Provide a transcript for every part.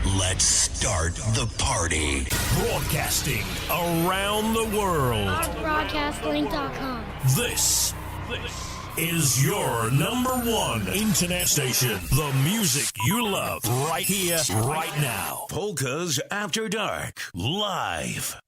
Let's start the party. Broadcasting around the world. Broadcastlink.com. This is your number one internet station. The music you love right here, right now. Polkas After Dark, live.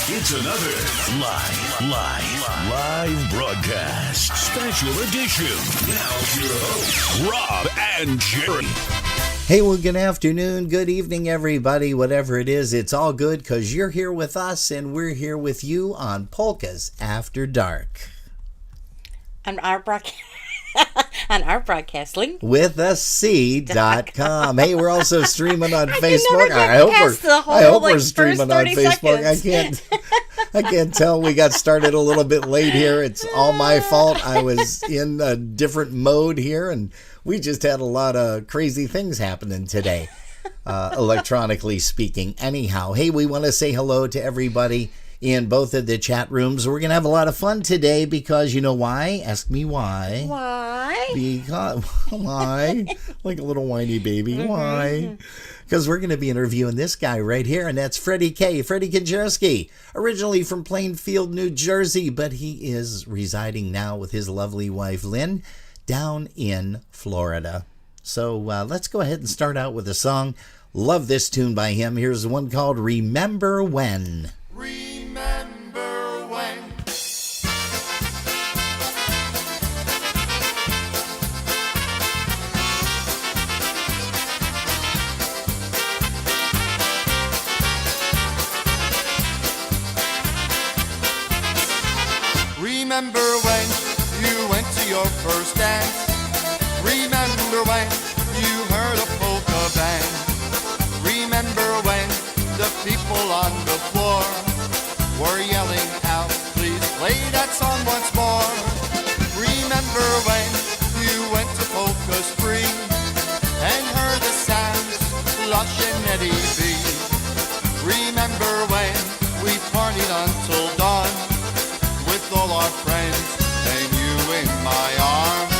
It's another live broadcast. Special edition. Now your hosts, Rob and Jerry. Hey, well, good afternoon, good evening, everybody. Whatever it is, it's all good because you're here with us and we're here with you on Polkas After Dark. On our broadcast link. With a C.com. Hey, we're also streaming on Facebook. I hope we're streaming on Facebook. I can't tell. We got started a little bit late here. It's all my fault. I was in a different mode here, and we just had a lot of crazy things happening today, electronically speaking. Anyhow, hey, we want to say hello to everybody in both of the chat rooms. We're going to have a lot of fun today because you know why? Ask me why. Why? Because, why? Like a little whiny baby. Mm-hmm. Why? Because we're going to be interviewing this guy right here, and that's Freddy Kaczorski, originally from Plainfield, New Jersey, but he is residing now with his lovely wife, Lynn, down in Florida. So let's go ahead and start out with a song. Love this tune by him. Here's one called Remember When. Remember when. Remember when you went to your first dance. Remember when you heard a polka band. Remember when the people on the floor were yelling out, please play that song once more. Remember when you went to Polka Spree and heard the sounds, Lush and Eddie B. Remember when we partied until dawn with all our friends and you in my arms.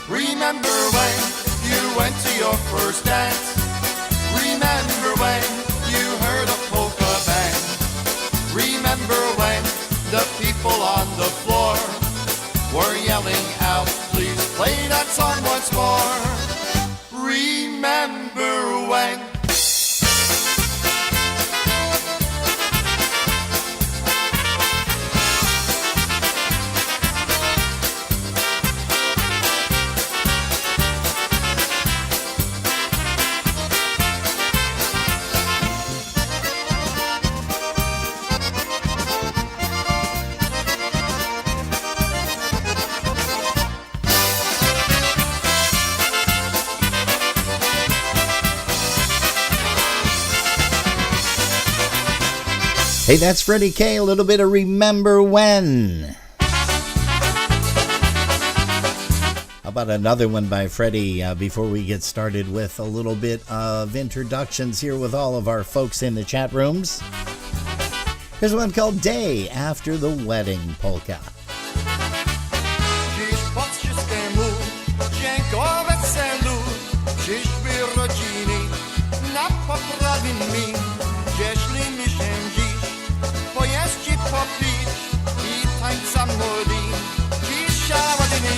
Remember when you went to your first dance. Remember when you heard a polka band. Remember when the people on the floor were yelling out, please play that song once more. Remember when. Hey, that's Freddy K. A little bit of Remember When. How about another one by Freddy before we get started with a little bit of introductions here with all of our folks in the chat rooms. Here's one called Day After the Wedding Polka. Dziś podszyskiemu dziękować celu. Przyszły rodziny na poprawie mi. Jeśli mi się dziś pojeździ popić i tańca młody. Dziś ładnie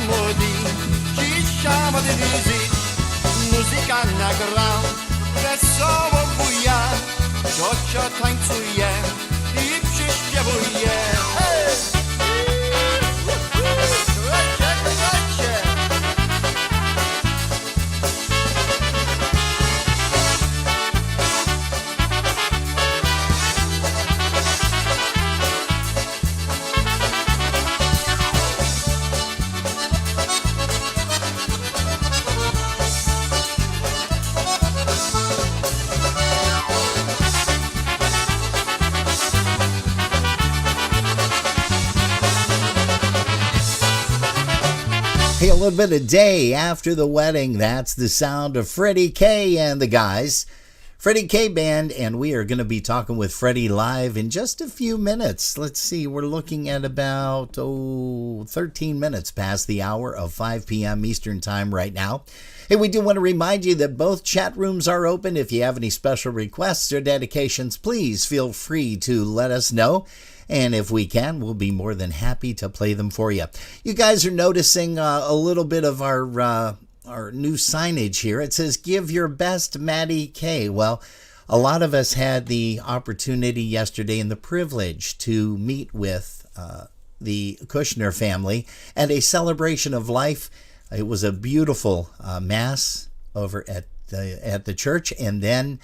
młodzi, cisza młodzi, muzyka na gra, wesoło buja, ciocia tańcuje i przyśpiewuje. Hej! Hey, a little bit of day after the wedding. That's the sound of Freddy K and the guys. Freddy K Band, and we are going to be talking with Freddy live in just a few minutes. Let's see, we're looking at about 13 minutes past the hour of 5 p.m. Eastern Time right now. Hey, we do want to remind you that both chat rooms are open. If you have any special requests or dedications, please feel free to let us know. And if we can, we'll be more than happy to play them for you. You guys are noticing a little bit of our new signage here. It says, give your best, Maddie K. Well, a lot of us had the opportunity yesterday and the privilege to meet with the Kushner family at a celebration of life. It was a beautiful mass over at the church, and then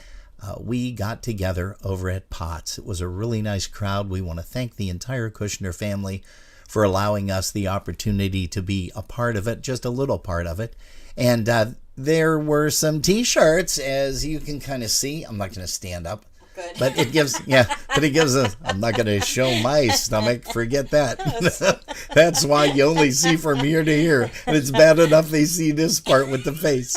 we got together over at Potts. It was a really nice crowd. We want to thank the entire Kushner family for allowing us the opportunity to be a part of it, just a little part of it. And there were some T-shirts, as you can kind of see. I'm not going to stand up. Good. But it gives, I'm not going to show my stomach. Forget that. That's why you only see from here to here. And it's bad enough they see this part with the face.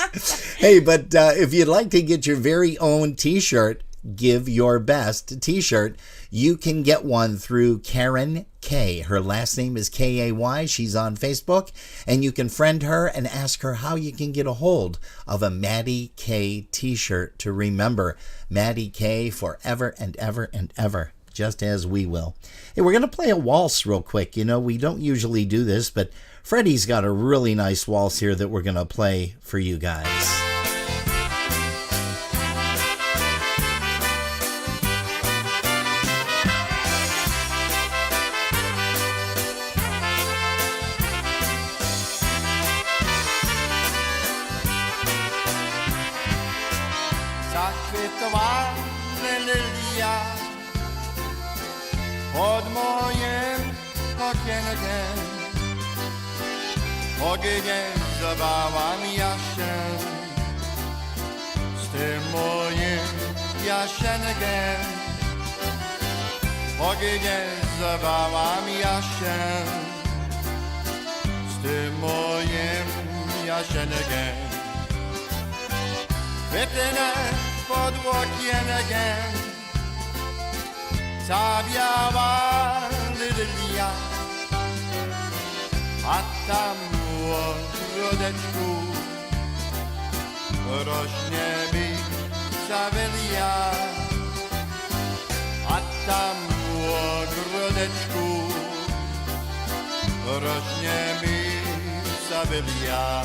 Hey, but if you'd like to get your very own T-shirt, Give Your Best T-shirt, you can get one through Karen K. Her last name is K-A-Y. She's on Facebook, and you can friend her and ask her how you can get a hold of a Maddie K T-shirt to remember Maddie K forever and ever and ever, just as we will. Hey, we're going to play a waltz real quick. You know, we don't usually do this, but Freddy's got a really nice waltz here that we're going to play for you guys. Pod moim okienkiem ogiem zabałam ja się z tym moim jasienkiem ogiem zabałam ja się z tym moim jasienkiem wytnę pod okienkiem ta biała lilia, a tam w ogródeczku rośnie mi sawelia, a tam w ogródeczku rośnie mi sawelia.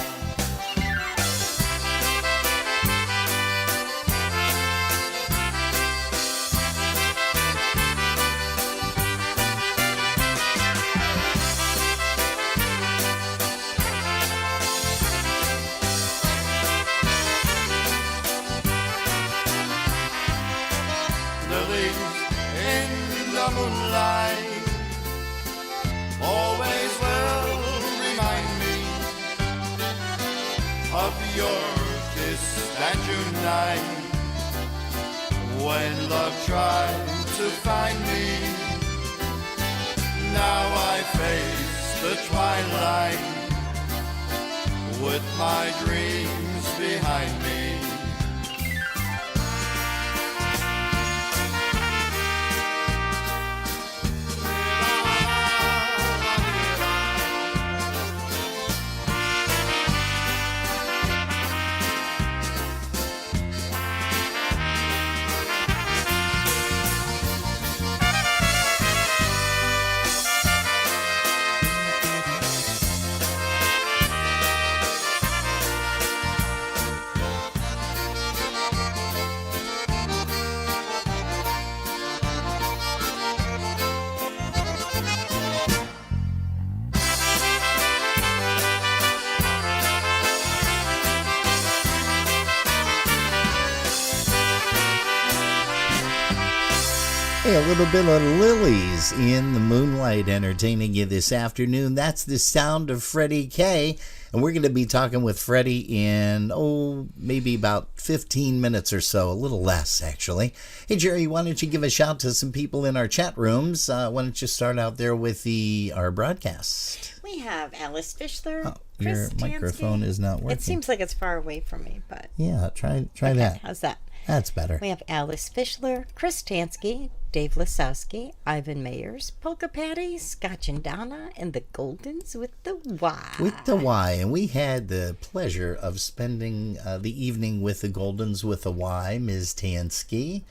Moonlight always will remind me of your kiss that June night when love tried to find me. Now I face the twilight with my dreams behind me. Hey, a little bit of Lilies in the Moonlight entertaining you this afternoon. That's the sound of Freddy K. And we're going to be talking with Freddy in, maybe about 15 minutes or so, a little less, actually. Hey, Jerry, why don't you give a shout to some people in our chat rooms? Why don't you start out there with our broadcast? We have Alice Fischler. Oh, your microphone is not working. It seems like it's far away from me, but... Yeah, try that. How's that? That's better. We have Alice Fischler, Chris Tansky, Dave Lasowski, Ivan Mayers, Polka Patty, Scotch and Donna, and the Goldens with the Y. With the Y. And we had the pleasure of spending the evening with the Goldens with the Y, Ms. Tansky.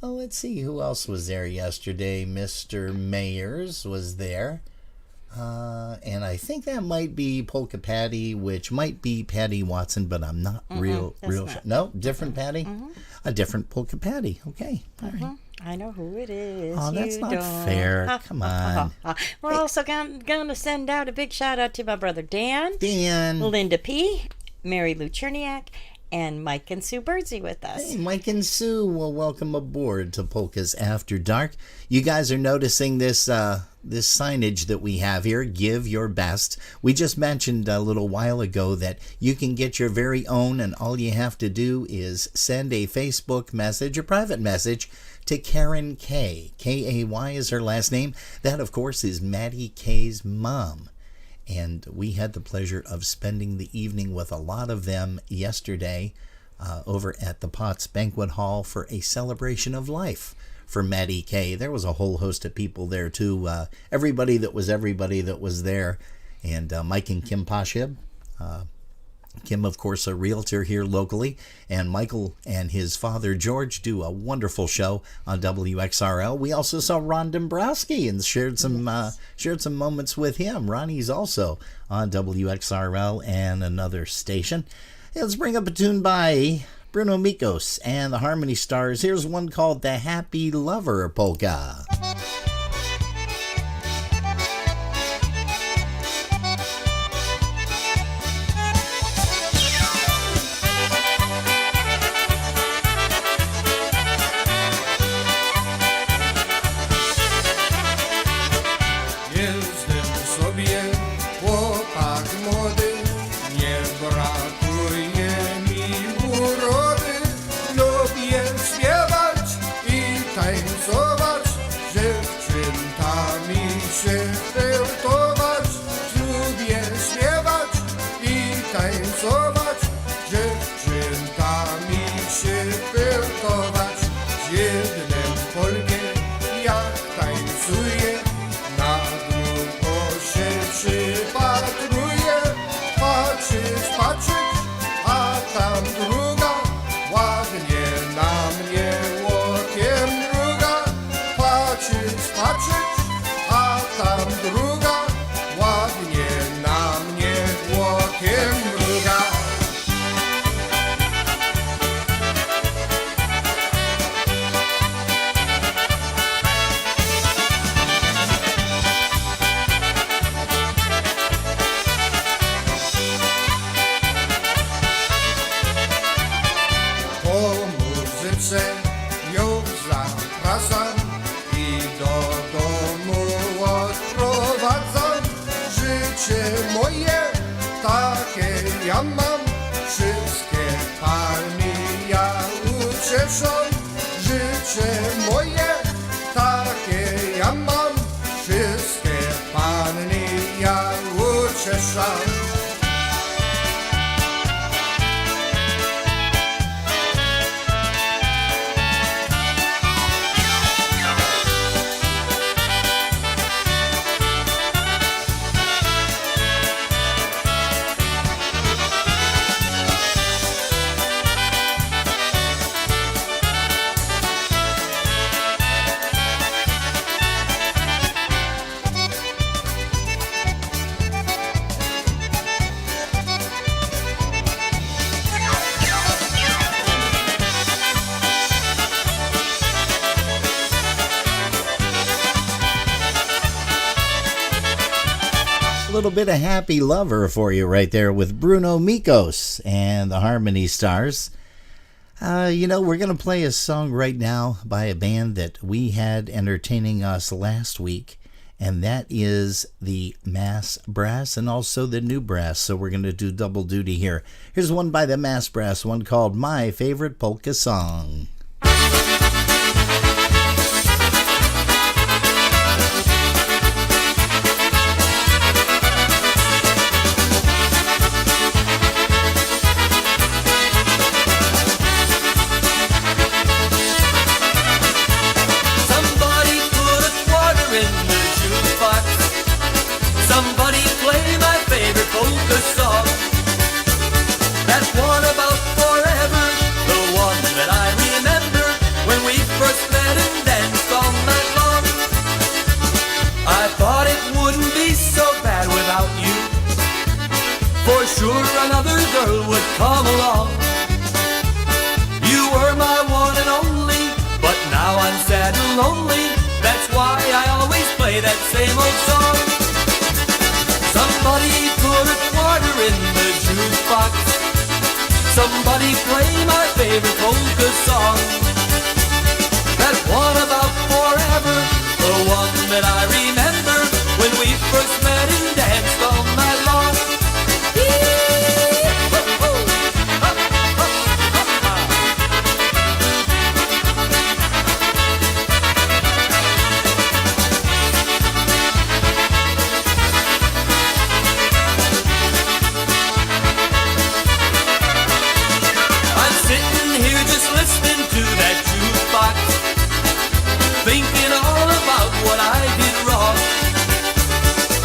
Oh, let's see who else was there yesterday. Mr. Mayers was there. And I think that might be Polka Patty, which might be Patty Watson, but I'm not real sure. No, different Patty? Mm-hmm. A different Polka Patty. Okay. All right. I know who it is. Oh, that's not fair. Come on. We're also going to send out a big shout out to my brother Dan, Dan, Linda P., Mary Lou Cherniak, and Mike and Sue Birdsey with us. Hey, Mike and Sue, well, welcome aboard to Polkas After Dark. You guys are noticing this signage that we have here, Give Your Best. We just mentioned a little while ago that you can get your very own, and all you have to do is send a Facebook message, a private message, to Karen K. K-A-Y is her last name. That, of course, is Maddie K's mom. And we had the pleasure of spending the evening with a lot of them yesterday over at the Potts Banquet Hall for a celebration of life for Maddie K. There was a whole host of people there, too. Everybody that was there. And Mike and Kim Pashib. Kim, of course, a realtor here locally, and Michael and his father, George, do a wonderful show on WXRL. We also saw Ron Dombrowski and shared some moments with him. Ronnie's also on WXRL and another station. Hey, let's bring up a tune by Bruno Mikos and the Harmony Stars. Here's one called The Happy Lover Polka. Little bit of Happy Lover for you right there with Bruno Mikos and the Harmony Stars. We're going to play a song right now by a band that we had entertaining us last week, and that is the Mass Brass and also the New Brass. So we're going to do double duty here. Here's one by the Mass Brass, one called My Favorite Polka Song. Polka song, that one about forever, the one that I remember when we first met and danced all night long. I thought it wouldn't be so bad without you, for sure another girl would come along. You were my one and only, but now I'm sad and lonely. That's why I always play that same old song. Somebody put a quarter in the jukebox. Somebody play my favorite polka song. That one about forever, the one that I remember when we first met and danced all night long. Thinking all about what I did wrong.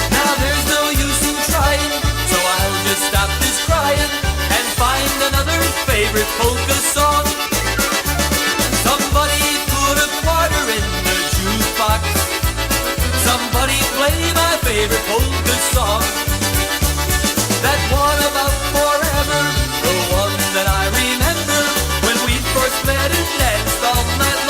Now there's no use in trying, so I'll just stop this crying and find another favorite polka song. Somebody put a quarter in the jukebox. Somebody play my favorite polka song. That one about forever, the one that I remember when we first met and danced all night long.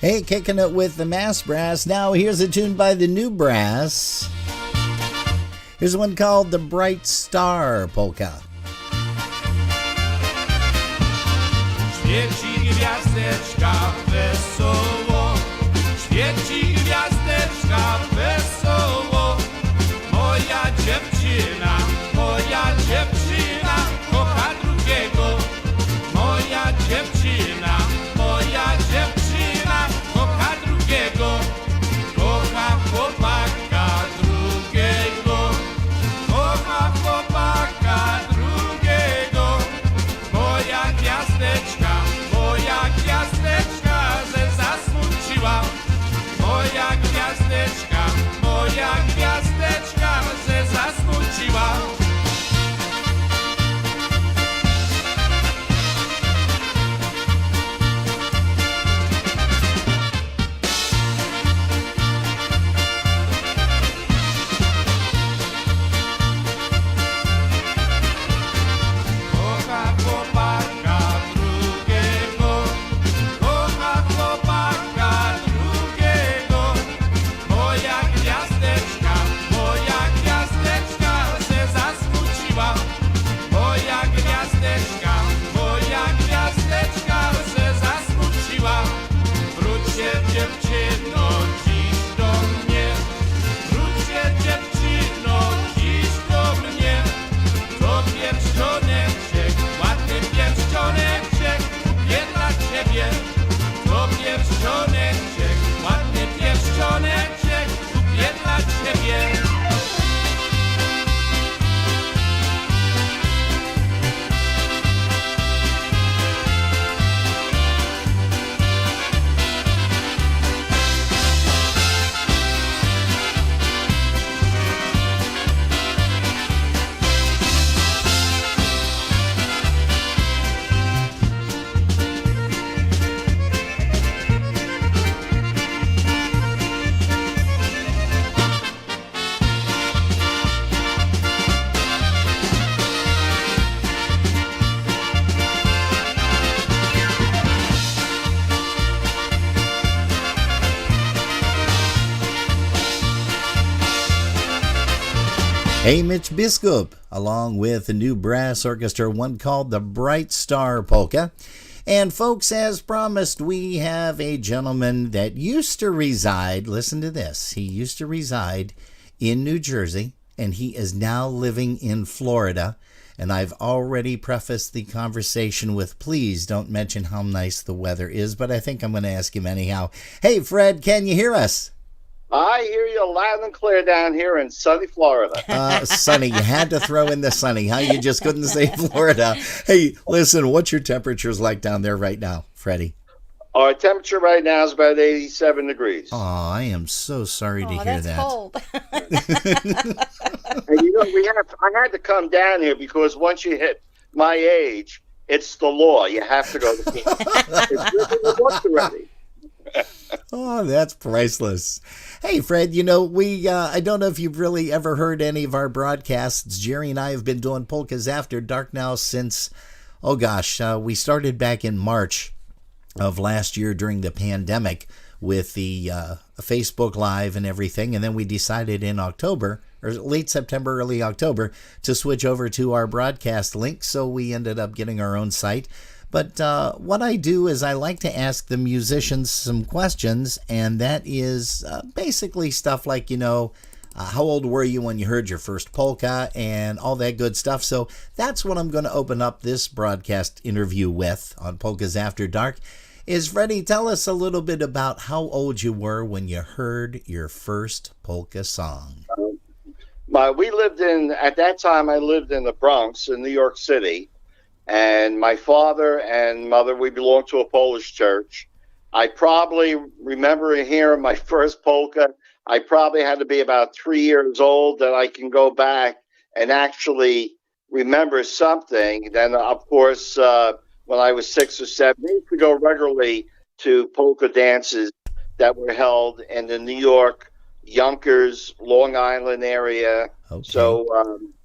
Hey, kicking it with the Mass Brass. Now here's a tune by the New Brass. Here's one called The Bright Star Polka. Świeci gwiazdeczka wesoło, świeci gwiazdeczka wesoło. Moja dziewczyna kocha drugiego. Moja dziewczyna kocha drugiego. Kocha chłopaka drugiego. Kocha chłopaka drugiego. Moja gwiazdeczka ze zasłony. Mitch Biskup, along with the new brass orchestra, one called the Bright Star Polka. And folks, as promised, we have a gentleman that used to reside, listen to this, he used to reside in New Jersey, and he is now living in Florida. And I've already prefaced the conversation with, please don't mention how nice the weather is, but I think I'm going to ask him anyhow. Hey, Fred, can you hear us? I hear you loud and clear down here in sunny Florida. Sunny. You had to throw in the sunny, huh? You just couldn't say Florida. Hey, listen, what's your temperatures like down there right now, Freddie? Our temperature right now is about 87 degrees. Oh, I am so sorry to hear that's that. Cold. And I had to come down here because once you hit my age, it's the law. You have to go to camp. It's booked already. Oh, that's priceless. Hey, Fred, I don't know if you've really ever heard any of our broadcasts. Jerry and I have been doing Polkas After Dark now since, we started back in March of last year during the pandemic with the Facebook Live and everything. And then we decided in October, or late September, early October, to switch over to our broadcast link. So we ended up getting our own site. But what I do is I like to ask the musicians some questions, and that is basically stuff like, how old were you when you heard your first polka and all that good stuff. So that's what I'm going to open up this broadcast interview with on Polkas After Dark. Is Freddie, tell us a little bit about how old you were when you heard your first polka song. At that time, I lived in the Bronx in New York City. And my father and mother, we belonged to a Polish church. I probably remember hearing my first polka. I probably had to be about 3 years old that I can go back and actually remember something. Then, of course, when I was 6 or 7, I used to go regularly to polka dances that were held in the New York, Yonkers, Long Island area. Okay. So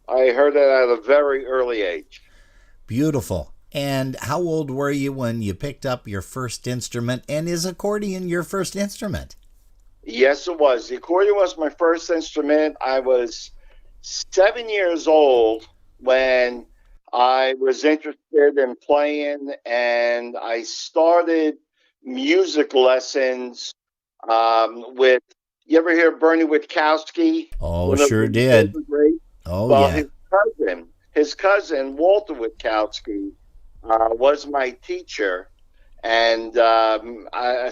I heard it at a very early age. Beautiful. And how old were you when you picked up your first instrument? And is accordion your first instrument? Yes, it was. The accordion was my first instrument. I was 7 years old when I was interested in playing, and I started music lessons with, you ever hear Bernie Witkowski? Oh, sure did. Oh, well, yeah. His cousin, Walter Witkowski, was my teacher. And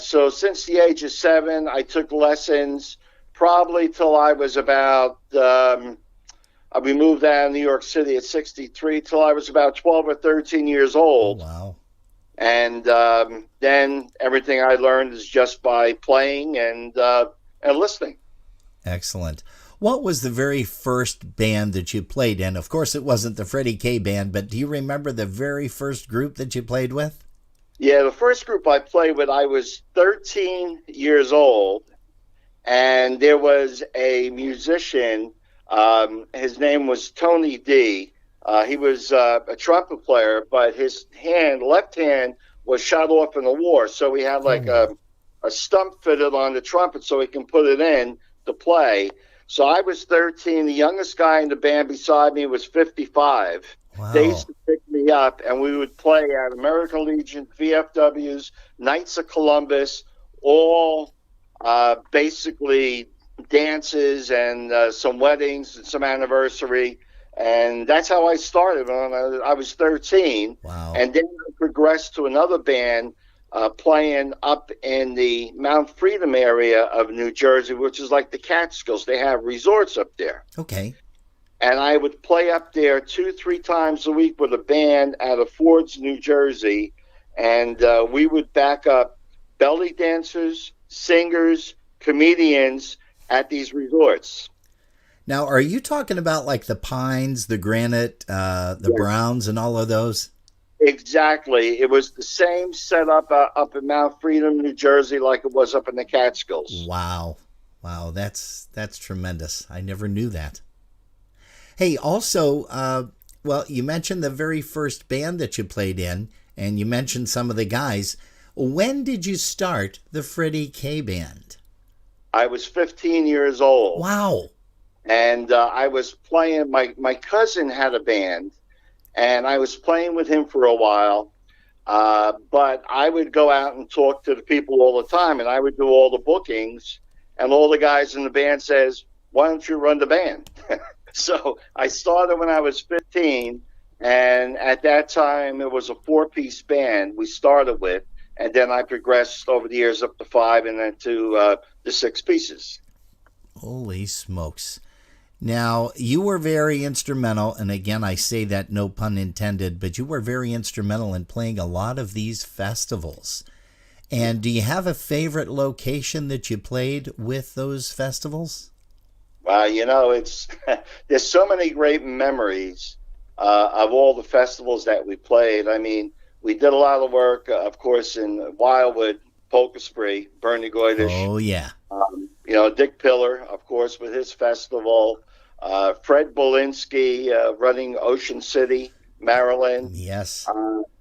so since the age of 7, I took lessons probably till I was about, we moved out of New York City at 63, till I was about 12 or 13 years old. Oh, wow. And then everything I learned is just by playing and listening. Excellent. What was the very first band that you played in? Of course, it wasn't the Freddy K Band, but do you remember the very first group that you played with? Yeah, the first group I played with, I was 13 years old, and there was a musician. His name was Tony D. He was a trumpet player, but his left hand, was shot off in the war, so he had like a stump fitted on the trumpet so he can put it in to play. So I was 13. The youngest guy in the band beside me was 55. Wow. They used to pick me up, and we would play at American Legion, VFWs, Knights of Columbus, all basically dances and some weddings and some anniversary. And that's how I started when I was 13. Wow. And then I progressed to another band playing up in the Mount Freedom area of New Jersey, which is like the Catskills. They have resorts up there. Okay. And I would play up there 2-3 times a week with a band out of Fords, New Jersey. And we would back up belly dancers, singers, comedians at these resorts. Now, are you talking about like the Pines, the Granite, the Browns, and all of those? Exactly. It was the same setup up in Mount Freedom, New Jersey, like it was up in the Catskills. Wow. That's tremendous. I never knew that. Hey, also, you mentioned the very first band that you played in, and you mentioned some of the guys. When did you start the Freddy K Band? I was 15 years old. Wow. and I was playing. My cousin had a band, and I was playing with him for a while. But I would go out and talk to the people all the time, and I would do all the bookings, and all the guys in the band says, "Why don't you run the band?" So I started when I was 15, and at that time it was a 4-piece band we started with, and then I progressed over the years up to 5 and then to the 6 pieces. Holy smokes. Now, you were very instrumental, and again, I say that no pun intended, but you were very instrumental in playing a lot of these festivals. And do you have a favorite location that you played with those festivals? Well, it's there's so many great memories of all the festivals that we played. I mean, we did a lot of work, of course, in Wildwood, Polka Spree, Bernie Goydish. Oh, yeah. Dick Pillar, of course, with his festival. Fred Bolinsky running Ocean City, Maryland. Yes.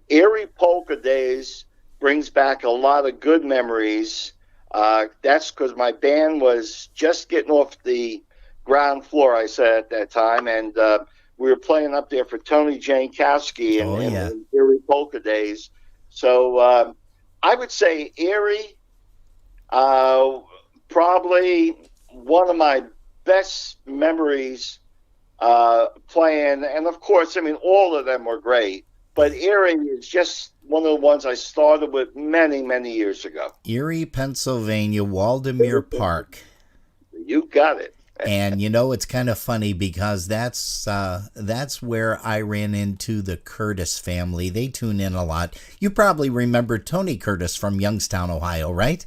Erie Polka Days brings back a lot of good memories. That's because my band was just getting off the ground floor, I said at that time, and we were playing up there for Tony Jankowski in Erie Polka Days. So I would say Erie, probably one of my best memories playing, and of course, I mean, all of them were great, but Erie is just one of the ones I started with many, many years ago. Erie, Pennsylvania, Waldemere Park. You got it. And it's kind of funny because that's where I ran into the Curtis family. They tune in a lot. You probably remember Tony Curtis from Youngstown, Ohio, right?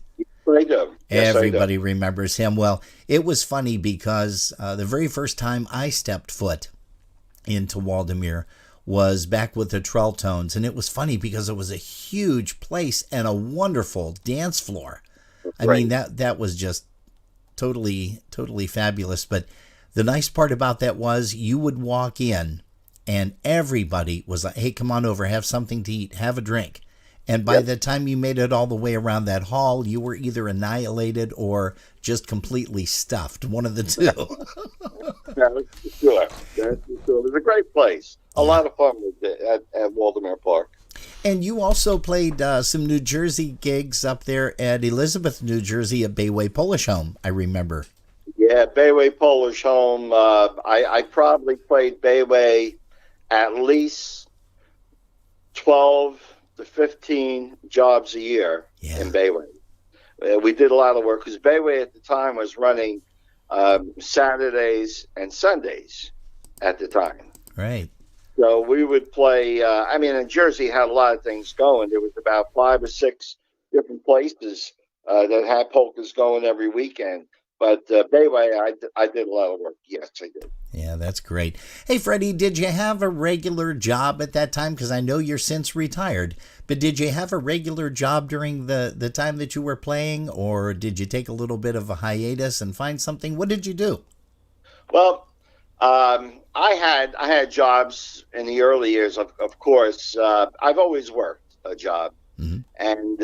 I do. Yes, Everybody I do. remembers him. Well, it was funny because the very first time I stepped foot into Waldemere was back with the Trelltones, and it was funny because it was a huge place and a wonderful dance floor. I mean, that was just totally fabulous. But the nice part about that was you would walk in and everybody was like, "Hey, come on over, have something to eat, have a drink." And by the time you made it all the way around that hall, you were either annihilated or just completely stuffed, one of the two. That's for sure. It was a great place. A lot of fun at Waldemere Park. And you also played some New Jersey gigs up there at Elizabeth, New Jersey at Bayway Polish Home, I remember. Yeah, Bayway Polish Home. I probably played Bayway at least 12 to 15 jobs a year in Bayway. We did a lot of work because Bayway at the time was running Saturdays and Sundays at the time. Right. So we would play, in Jersey had a lot of things going. There was about 5 or 6 different places that had polkas going every weekend. But Bayway, I did a lot of work. Yes, I did. Yeah, that's great. Hey, Freddie, did you have a regular job at that time? Because I know you're since retired. But did you have a regular job during the time that you were playing? Or did you take a little bit of a hiatus and find something? What did you do? Well, I had jobs in the early years, of course. I've always worked a job. Mm-hmm. And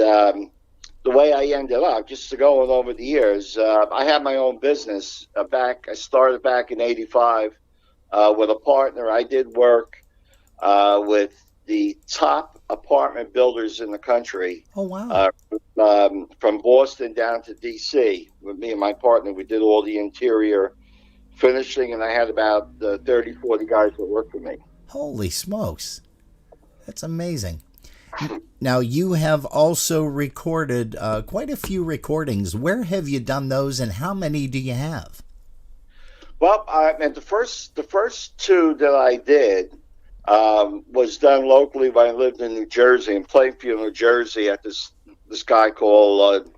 the way I ended up, just to go over the years, I had my own business I started back in 85 with a partner. I did work with the top apartment builders in the country. Oh, wow. From Boston down to D.C. With me and my partner, we did all the interior finishing, and I had about 30, 40 guys that worked for me. Holy smokes. That's amazing. Now, you have also recorded quite a few recordings. Where have you done those, and how many do you have? Well, and the first 2 that I did was done locally when I lived in New Jersey, in Plainfield, New Jersey, at this guy called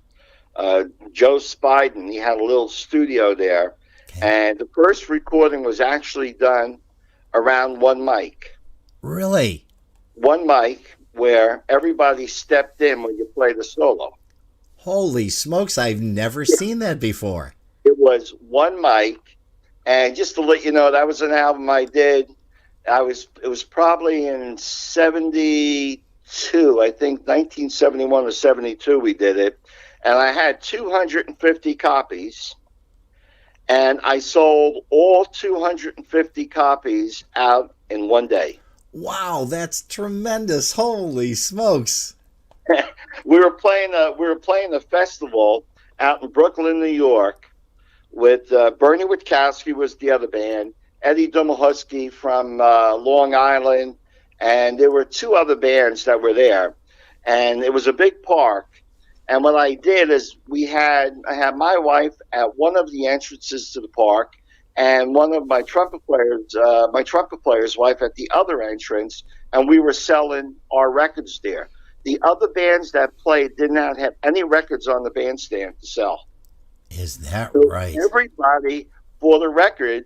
Joe Spiden. He had a little studio there. Okay. And the first recording was actually done around one mic. Really? One mic, where everybody stepped in when you played the solo. Holy smokes, I've never seen that before. It was one mic, and just to let you know, that was an album I did. It was probably in 72, I think 1971 or 72 we did it, and I had 250 copies, and I sold all 250 copies out in one day. Wow, that's tremendous. Holy smokes. We were playing a festival out in Brooklyn, New York, with Bernie Witkowski was the other band, Eddie Dumahusky from Long Island, and there were two other bands that were there, and it was a big park. And what I did is I had my wife at one of the entrances to the park, and one of my trumpet player's wife at the other entrance, and we were selling our records there. The other bands that played did not have any records on the bandstand to sell. Is that So right? everybody bought a record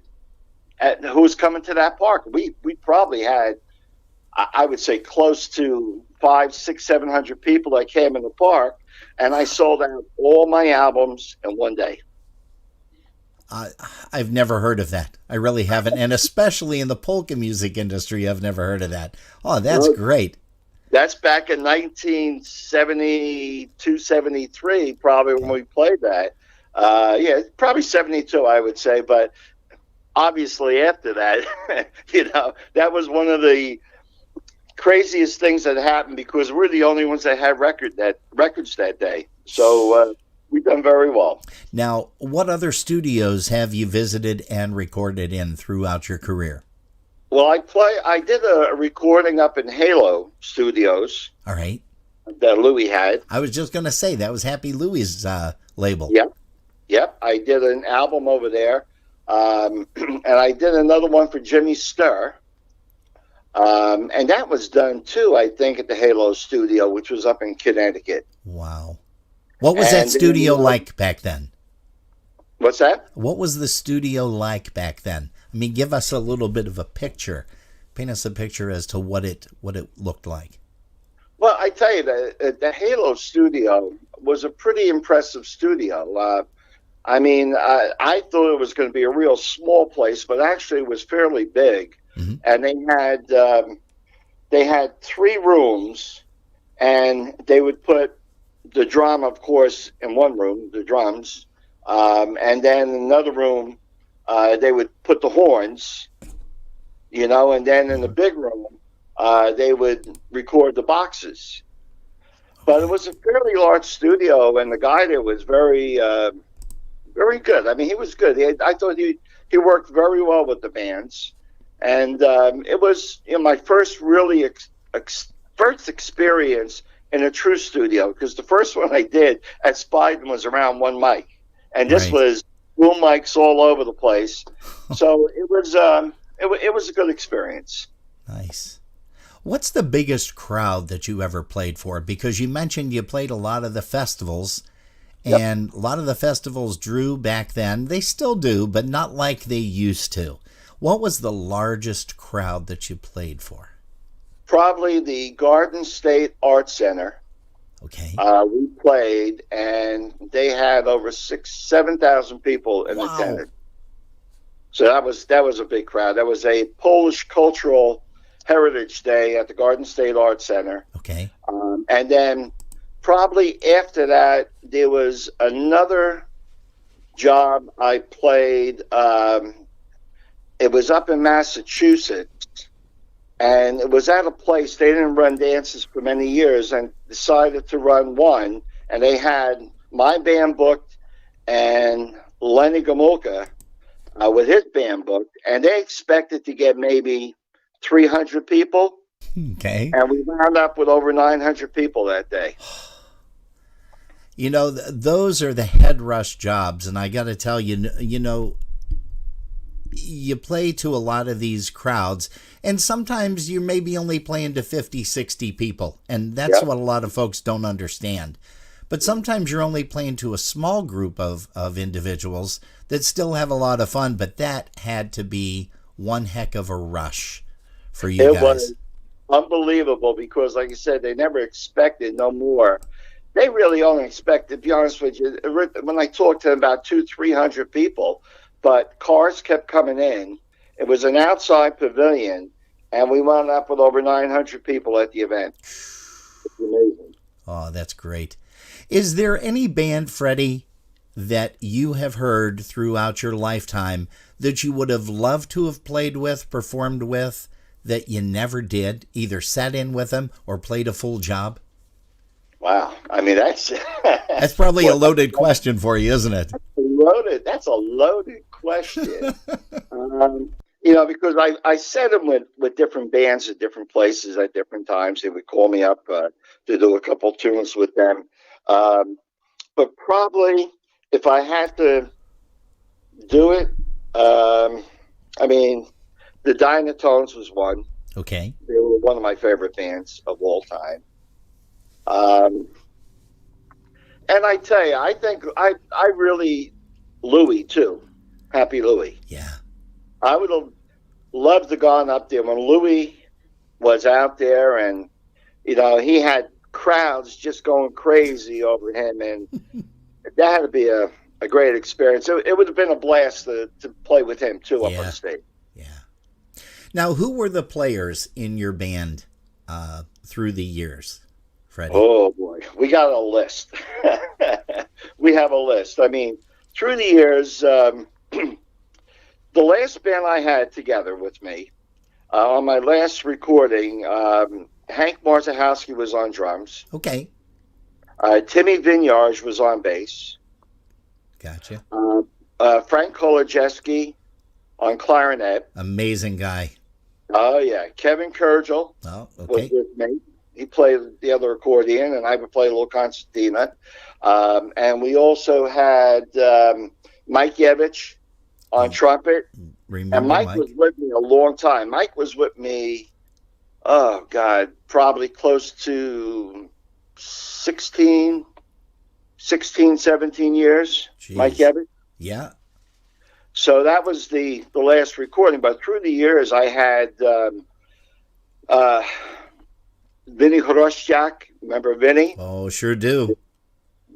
who was coming to that park. We probably had, I would say, close to 500, 600, 700 people that came in the park, and I sold out all my albums in one day. I've never heard of that. I really haven't, and especially in the polka music industry, I've never heard of that. Oh, that's great. That's back in 1972, 73, probably when we played that. Yeah, probably 72, I would say. But obviously after that, that was one of the craziest things that happened because we're the only ones that had records that day. So we've done very well. Now, what other studios have you visited and recorded in throughout your career? Well, I did a recording up in Halo Studios. All right. That Louis had. I was just going to say, that was Happy Louie's label. Yep. I did an album over there. And I did another one for Jimmy Sturr. And that was done, too, I think, at the Halo Studio, which was up in Connecticut. Wow. What was that studio like back then? What's that? What was the studio like back then? I mean, give us a little bit of a picture. Paint us a picture as to what it looked like. Well, I tell you, the Halo Studio was a pretty impressive studio. I thought it was going to be a real small place, but actually it was fairly big. Mm-hmm. And they had 3 rooms, and they would put the drum, of course, in one room, the drums, and then in another room, they would put the horns, and then in the big room, they would record the boxes. But it was a fairly large studio, and the guy there was very, very good. I mean, he was good. I thought he worked very well with the bands, and it was my first really first experience in a true studio, because the first one I did at Spiden was around one mic, and this was boom mics all over the place. So it was a good experience. Nice. What's the biggest crowd that you ever played for? Because you mentioned you played a lot of the festivals, and a lot of the festivals drew back then. They still do, but not like they used to. What was the largest crowd that you played for? Probably the Garden State Art Center. Okay. We played, and they had over 7,000 people in attendance. So that was a big crowd. That was a Polish Cultural Heritage Day at the Garden State Art Center. Okay. And then probably after that, there was another job I played. It was up in Massachusetts. And it was at a place, they didn't run dances for many years and decided to run one. And they had my band booked and Lenny Gomulka with his band booked. And they expected to get maybe 300 people. Okay. And we wound up with over 900 people that day. Those are the head rush jobs. And I got to tell you, you play to a lot of these crowds, and sometimes you're maybe only playing to 50, 60 people, and that's what a lot of folks don't understand. But sometimes you're only playing to a small group of individuals that still have a lot of fun, but that had to be one heck of a rush for you guys. It was unbelievable because, like I said, they never expected no more. They really only expected, to be honest with you, when I talked to them, about 200-300 people. But cars kept coming in. It was an outside pavilion, and we wound up with over 900 people at the event. It's amazing. Oh, that's great. Is there any band, Freddy, that you have heard throughout your lifetime that you would have loved to have played with, performed with, that you never did, either sat in with them or played a full job? Wow. I mean, that's That's probably a loaded question for you, isn't it? That's a loaded question. Because I set them with different bands at different places at different times. They would call me up to do a couple tunes with them. But probably if I had to do it, I mean, the Dynatones was one. Okay. They were one of my favorite bands of all time. And I tell you, I think I really, Louis too. Happy Louis. Yeah. I would have loved to gone up there when Louis was out there, and he had crowds just going crazy over him, and that had to be a great experience. It would have been a blast to play with him too up on stage. Yeah. Now, who were the players in your band through the years, Freddie? Oh boy, we got a list. We have a list. I mean, through the years, the last band I had together with me on my last recording, Hank Marzahowski was on drums. Okay. Timmy Vinyarz was on bass. Gotcha. Frank Kolodziejski on clarinet. Amazing guy. Oh, yeah. Kevin Kurgel was with me. He played the other accordion, and I would play a little concertina. And we also had Mike Yevich on trumpet. Remember and Mike was with me a long time. Mike was with me, oh, God, probably close to 16, 17 years. Jeez. Mike Yevich. Yeah. So that was the last recording. But through the years, I had Vinny Hroszczak. Remember Vinny? Oh, sure do.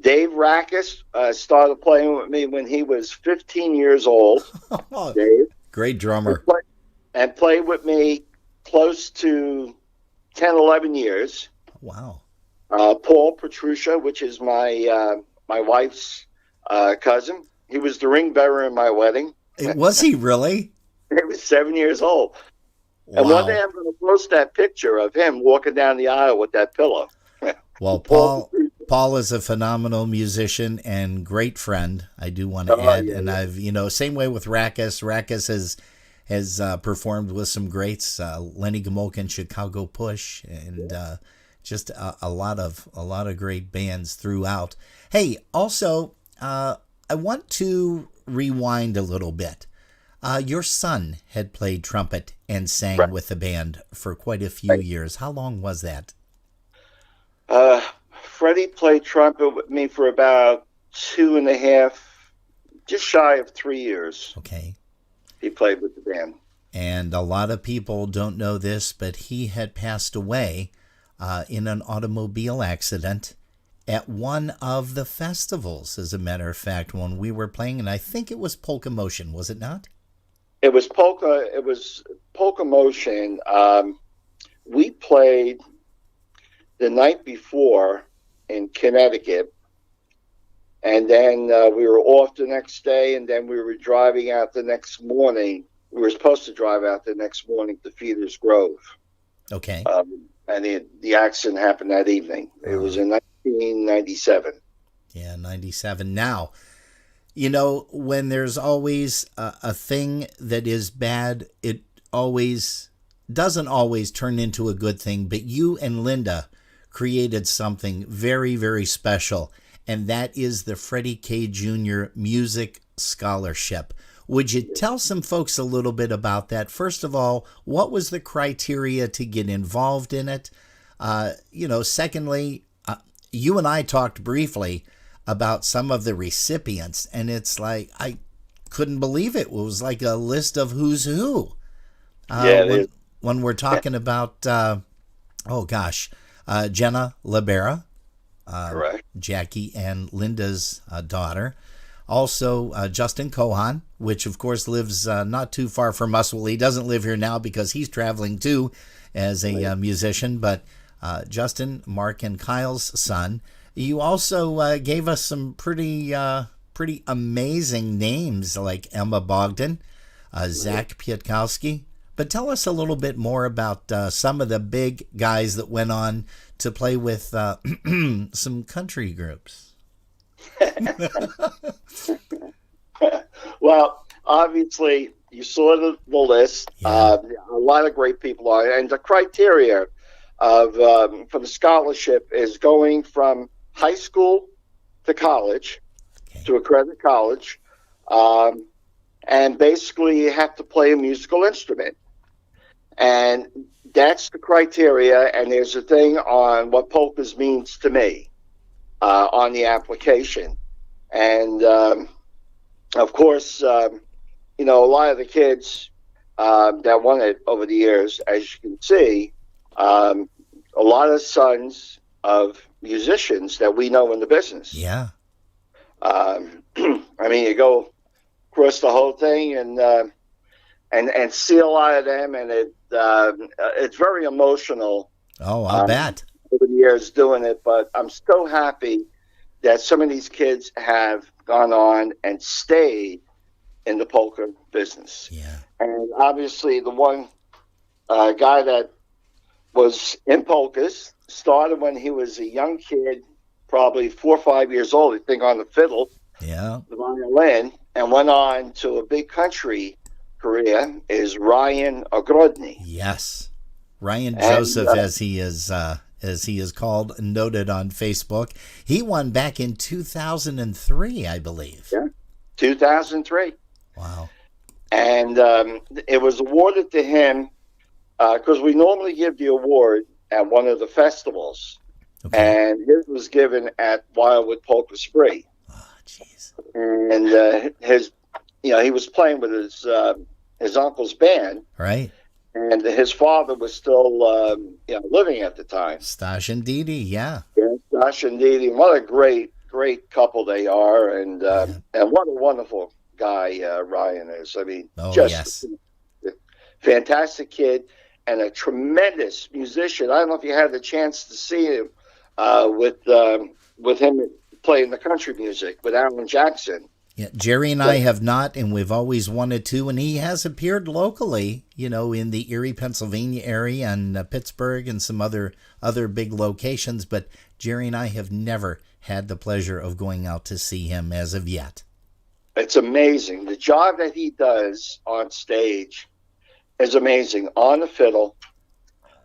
Dave Rackus started playing with me when he was 15 years old. Dave. Great drummer. And played with me close to 10, 11 years. Wow. Paul Petruccia, which is my wife's cousin. He was the ring bearer in my wedding. Was he really? He was 7 years old. Wow. And one day I'm going to post that picture of him walking down the aisle with that pillow. Well, Paul is a phenomenal musician and great friend, I do want to add. And I've, same way with Rackus. Rackus has performed with some greats, Lenny Gomulka, Chicago Push, and just a lot of great bands throughout. Hey, also, I want to rewind a little bit. Your son had played trumpet and sang with the band for quite a few years. How long was that? Freddy played trumpet with me for about 2.5, just shy of 3 years. Okay. He played with the band. And a lot of people don't know this, but he had passed away in an automobile accident at one of the festivals, as a matter of fact, when we were playing, and I think it was Polka Motion, was it not? It was Polka Motion. We played the night before in Connecticut, and then we were off the next day, and then we were driving out the next morning. We were supposed to drive out the next morning to Feeders Grove. Okay. And the accident happened that evening. It was in 1997. Yeah, 97. Now, when there's always a thing that is bad, it doesn't always turn into a good thing. But you and Linda created something very, very special, and that is the Freddie K. Jr. Music Scholarship. Would you tell some folks a little bit about that? First of all, what was the criteria to get involved in it? Secondly, you and I talked briefly about some of the recipients, and it's like, I couldn't believe it. It was like a list of who's who. When we're talking about, Jenna Libera, correct, Jackie and Linda's daughter. Also, Justin Cohan, which of course lives not too far from us. Well, he doesn't live here now because he's traveling too as a musician, but Justin, Mark and Kyle's son. You also gave us some pretty pretty amazing names like Emma Bogdan, Zach Pietkowski. But tell us a little bit more about some of the big guys that went on to play with some country groups. Well, obviously, you saw the list. Yeah. A lot of great people are, and the criteria of for the scholarship is going from high school to college, to accredited college, and basically you have to play a musical instrument. And that's the criteria, and there's a thing on what polkas means to me on the application. And, of course, you know, a lot of the kids that won it over the years, as you can see, a lot of sons of musicians that we know in the business. Yeah. I mean, you go across the whole thing and see a lot of them, and it's very emotional. Oh, I'll bet. Over the years doing it, but I'm so happy that some of these kids have gone on and stayed in the polka business. Yeah. And obviously, the one guy that was in polkas started when he was a young kid, probably 4 or 5 years old, I think, on the fiddle, Yeah. the violin, and went on to a big country career, is Ryan Ogrodny. Yes. Ryan Joseph, as he is called, noted on Facebook. He won back in 2003, I believe. Yeah, 2003. Wow. And it was awarded to him because we normally give the award at one of the festivals. Okay. And his was given at Wildwood Polka Spree. Oh, jeez. And he was playing with his uncle's band. Right. And his father was still, living at the time. Stash and Didi, yeah. Yeah, Josh and Didi. What a great couple they are, and what a wonderful guy Ryan is. I mean, just a fantastic kid and a tremendous musician. I don't know if you had the chance to see him with him playing the country music with Alan Jackson. Yeah, Jerry and I have not, and we've always wanted to, and he has appeared locally, in the Erie, Pennsylvania area and Pittsburgh and some other big locations, but Jerry and I have never had the pleasure of going out to see him as of yet. It's amazing. The job that he does on stage is amazing, on the fiddle,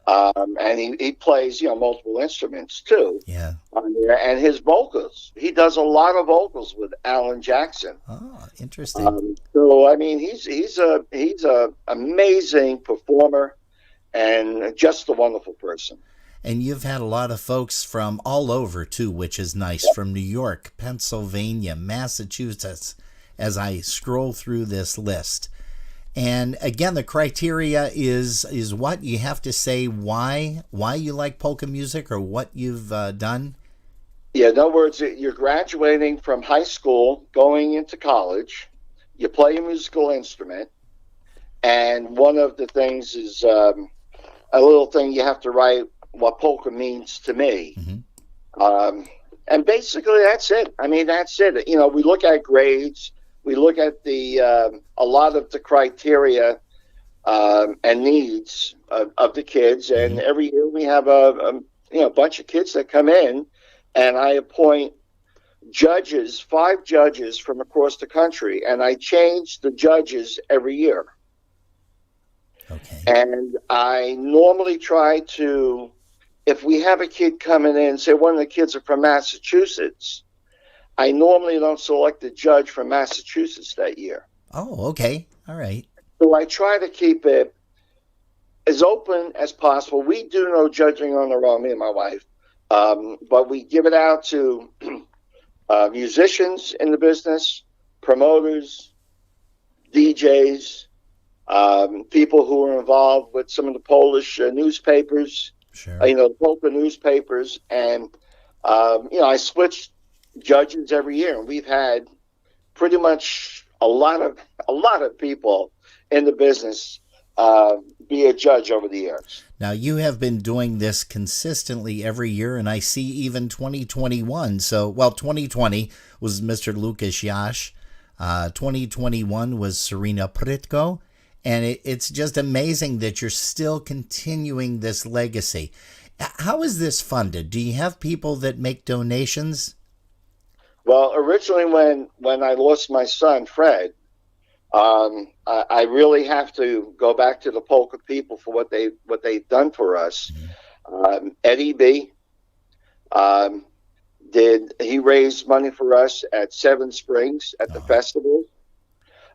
and he plays, multiple instruments too. Yeah. On there, and his vocals. He does a lot of vocals with Alan Jackson. Oh, interesting. So I mean, he's a amazing performer and just a wonderful person. And you've had a lot of folks from all over too, which is nice. From New York, Pennsylvania, Massachusetts. As I scroll through this list. And again, the criteria is what you have to say why you like polka music or what you've done. Yeah, in other words, you're graduating from high school, going into college. You play a musical instrument, and one of the things is a little thing you have to write what polka means to me. Mm-hmm. And basically, that's it. I mean, that's it. We look at grades. We look at the a lot of the criteria and needs of the kids, and every year we have a bunch of kids that come in, and I appoint judges, 5 judges from across the country, and I change the judges every year. Okay. And I normally try to, if we have a kid coming in, say one of the kids are from Massachusetts, I normally don't select a judge from Massachusetts that year. Oh, okay. All right. So I try to keep it as open as possible. We do no judging on our own, me and my wife, but we give it out to musicians in the business, promoters, DJs, people who are involved with some of the Polish newspapers, Sure. The polka newspapers, and I switch judges every year, and we've had pretty much a lot of people in the business be a judge over the years. Now, you have been doing this consistently every year, and I see even 2021. So, 2020 was Mr. Lucas Yash. 2021 was Serena Pritko. And it's just amazing that you're still continuing this legacy. How is this funded? Do you have people that make donations? Well, originally when I lost my son, Fred, I really have to go back to the polka people for what they've done for us. Eddie B. He raised money for us at Seven Springs at the festival.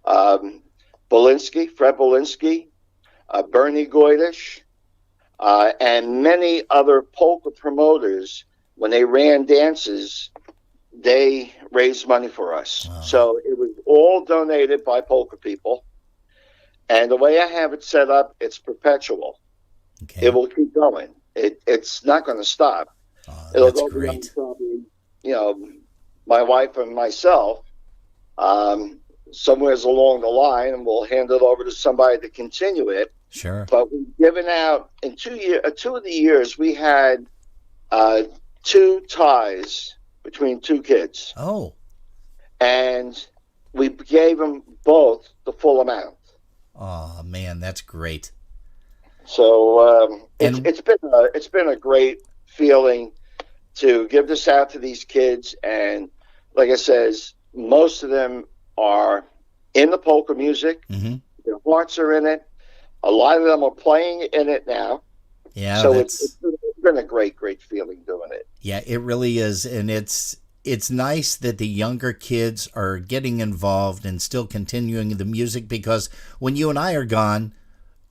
Fred Belinsky, Bernie Goydish, and many other polka promoters, when they ran dances, they raised money for us. Wow. So it was all donated by polka people. And the way I have it set up, it's perpetual. Okay. It will keep going. It's not going to stop. It'll go great. Probably, my wife and myself, somewheres along the line, and we'll hand it over to somebody to continue it. Sure. But we've given out in 2 of the years we had 2 ties between 2 kids. Oh. And we gave them both the full amount. Oh man, that's great. So it's been a great feeling to give this out to these kids, and like I says, most of them are in the polka music. Mm-hmm. Their hearts are in it. A lot of them are playing in it now. Yeah, so it's been a great feeling doing it. Yeah, it really is, and it's nice that the younger kids are getting involved and still continuing the music, because when you and I are gone,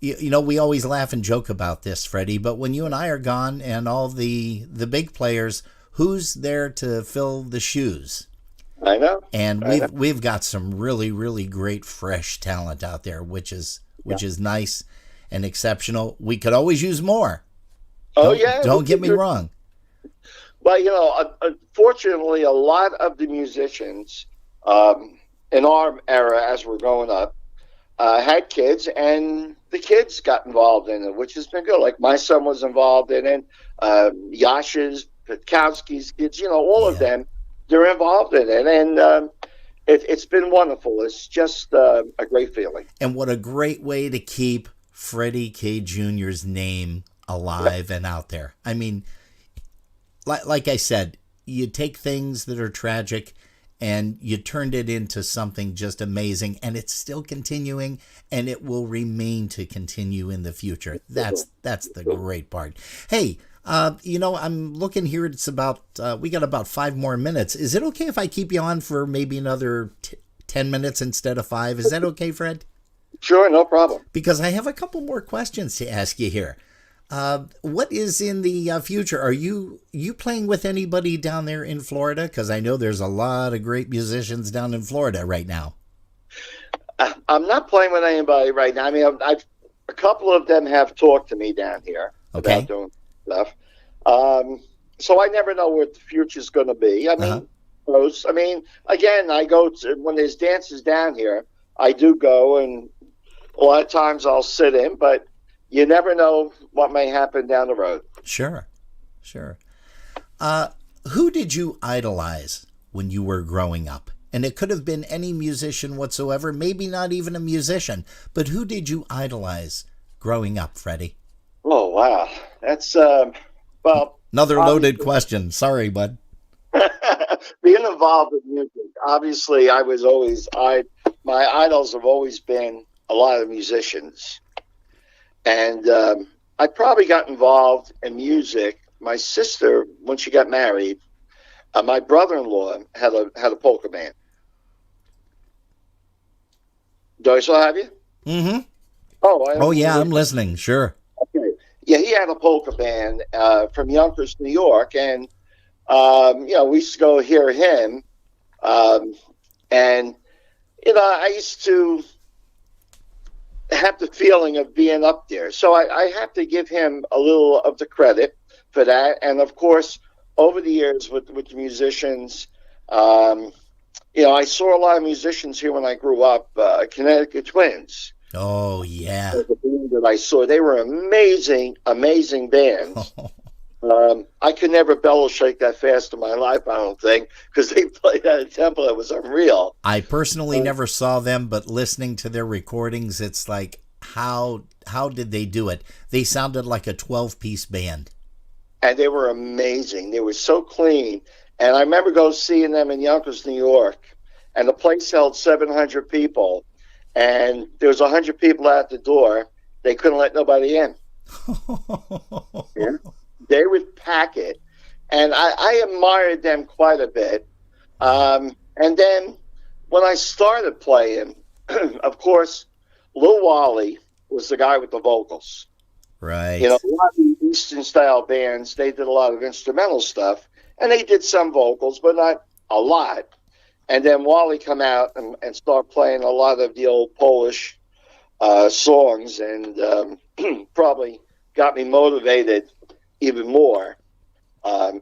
we always laugh and joke about this, Freddie, but when you and I are gone and all the big players, who's there to fill the shoes? I know. And we've got some really, really great fresh talent out there, which is nice and exceptional. We could always use more. Don't get me wrong. Well, unfortunately, a lot of the musicians in our era, as we're growing up, had kids, and the kids got involved in it, which has been good. Like my son was involved in it. Yasha's, Petkowski's kids, all of them, they're involved in it, and it's been wonderful. It's just a great feeling. And what a great way to keep Freddie K. Jr.'s name alive and out there. I mean, like I said, you take things that are tragic and you turned it into something just amazing, and it's still continuing, and it will remain to continue in the future. That's the great part. Hey, I'm looking here. It's about we got about 5 more minutes. Is it okay if I keep you on for maybe another 10 minutes instead of 5? Is that okay, Fred? Sure, no problem. Because I have a couple more questions to ask you here. What is in the future? Are you playing with anybody down there in Florida? Because I know there's a lot of great musicians down in Florida right now. I'm not playing with anybody right now. I mean, a couple of them have talked to me down here about doing stuff. So I never know what the future's going to be. I mean, again, I go to, when there's dances down here, I do go, and a lot of times I'll sit in, but you never know what may happen down the road. Sure. Who did you idolize when you were growing up? And it could have been any musician whatsoever, maybe not even a musician, but who did you idolize growing up, Freddie? Oh, wow. That's, another loaded question. Sorry, bud. Being involved with music, obviously my idols have always been a lot of musicians. And I probably got involved in music. My sister, when she got married, my brother-in-law had a polka band. Do I still have you? Mm-hmm. Oh yeah, I'm listening. Sure. Okay. Yeah, he had a polka band from Yonkers, New York, and we used to go hear him. And I used to have the feeling of being up there. So I have to give him a little of the credit for that. And of course, over the years with the musicians, I saw a lot of musicians here when I grew up, Connecticut Twins. Oh, yeah. The band that I saw, they were amazing, amazing bands. I could never bellow shake that fast in my life, I don't think, because they played at a tempo that was unreal. I personally never saw them, but listening to their recordings, it's like, how did they do it? They sounded like a 12-piece band. And they were amazing. They were so clean. And I remember seeing them in Yonkers, New York, and the place held 700 people, and there was 100 people at the door. They couldn't let nobody in. Yeah. They would pack it, and I admired them quite a bit. And then when I started playing, of course, Lil Wally was the guy with the vocals. Right. You know, a lot of the Eastern style bands, they did a lot of instrumental stuff, and they did some vocals, but not a lot. And then Wally come out and start playing a lot of the old Polish songs, and probably got me motivated even more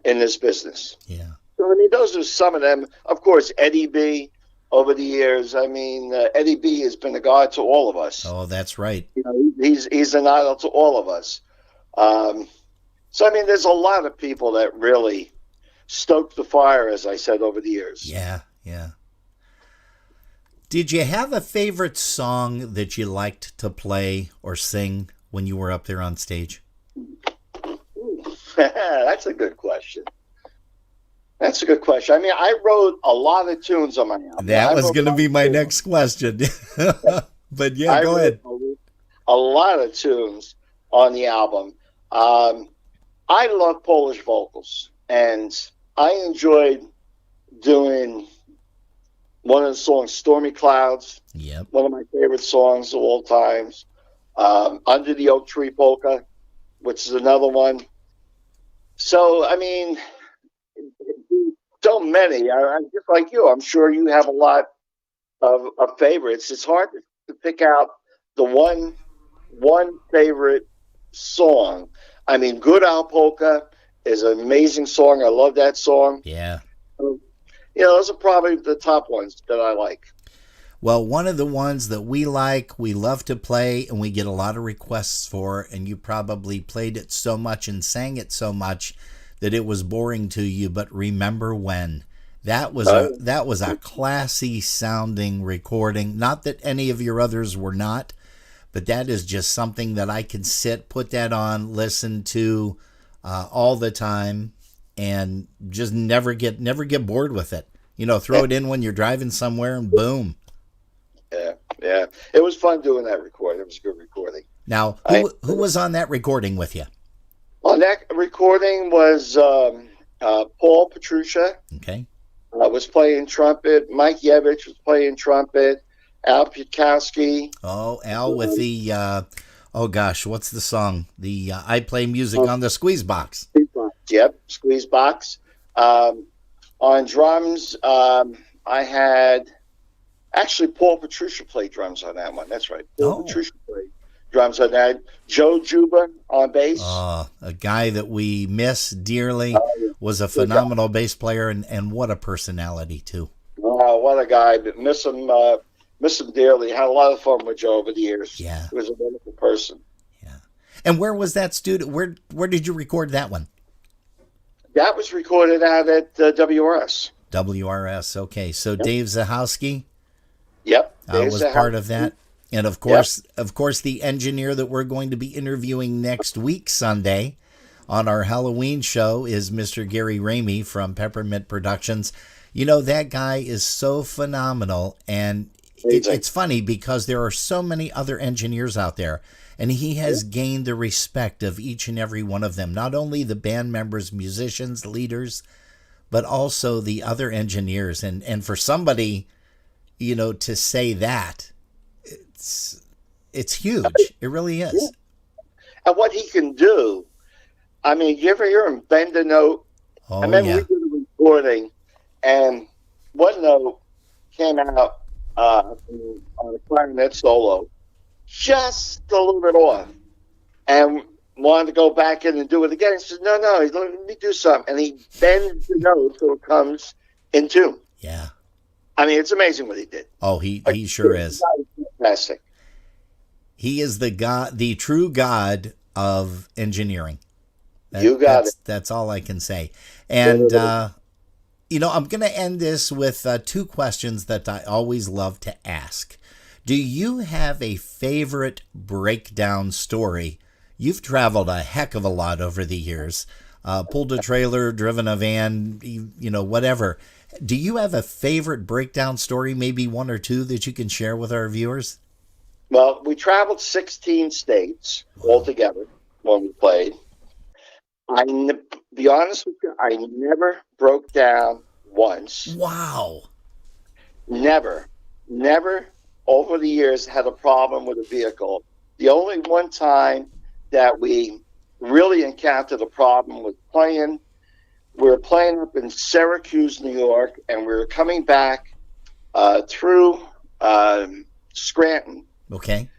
in this business. Yeah. So, I mean, those are some of them. Of course, Eddie B. Over the years, I mean, Eddie B. has been a god to all of us. Oh, that's right. You know, he's an idol to all of us. So, I mean, there's a lot of people that really stoked the fire, as I said, over the years. Yeah, yeah. Did you have a favorite song that you liked to play or sing when you were up there on stage? That's a good question. That's a good question. I mean, I wrote a lot of tunes on my album. That was going to be my next question. But yeah, go ahead. A lot of tunes on the album. I love Polish vocals, and I enjoyed doing one of the songs, Stormy Clouds. Yep. One of my favorite songs of all times. Under the Oak Tree Polka, which is another one. So, I mean, so many. I'm just like you. I'm sure you have a lot of favorites. It's hard to pick out the one favorite song. I mean, Good Owl Polka is an amazing song. I love that song. Yeah. You know, those are probably the top ones that I like. Well, one of the ones that we like, we love to play, and we get a lot of requests for, and you probably played it so much and sang it so much that it was boring to you, but Remember When. That was a classy sounding recording. Not that any of your others were not, but that is just something that I can put that on, listen to all the time, and just never get bored with it. You know, throw it in when you're driving somewhere, and boom. Yeah. It was fun doing that recording. It was a good recording. Now, who was on that recording with you? On that recording was Paul Petruccia. Okay. Was playing trumpet. Mike Yevich was playing trumpet. Al Pitkowski. Oh, Al with the, oh gosh, what's the song? The I Play Music on the Squeeze Box. Yep, Squeeze Box. On drums, I had... Actually, Paul Petruccia played drums on that one. That's right. Paul Petruccia played drums on that. Joe Juba on bass. A guy that we miss dearly, was a phenomenal bass player, and what a personality, too. Oh, what a guy. But miss him dearly. Had a lot of fun with Joe over the years. Yeah. He was a wonderful person. Yeah. And where was that studio? Where did you record that one? That was recorded out at WRS. WRS, okay. So Dave Zahowski? Yep. Was part of that. And of course, the engineer that we're going to be interviewing next week, Sunday, on our Halloween show is Mr. Gary Ramey from Peppermint Productions. You know, that guy is so phenomenal. And it's funny because there are so many other engineers out there. And he has gained the respect of each and every one of them. Not only the band members, musicians, leaders, but also the other engineers. And for somebody... you know, to say that, it's huge. It really is. Yeah. And what he can do, I mean, you ever hear him bend a note? Oh, I remember we did a recording, and one note came out on a clarinet solo, just a little bit off, and wanted to go back in and do it again. He said, no, let me do something. And he bends the note so it comes in tune. Yeah. I mean, it's amazing what he did. Oh, he sure is. Fantastic. He is the true god of engineering. You got it. That's all I can say. And, I'm going to end this with two questions that I always love to ask. Do you have a favorite breakdown story? You've traveled a heck of a lot over the years, pulled a trailer, driven a van, whatever. Do you have a favorite breakdown story, maybe one or two that you can share with our viewers? Well, we traveled 16 states altogether when we played. Be honest with you, I never broke down once. Wow. Never over the years had a problem with a vehicle. The only one time that we really encountered a problem was we were playing up in Syracuse, New York, and we were coming back through Scranton. Okay.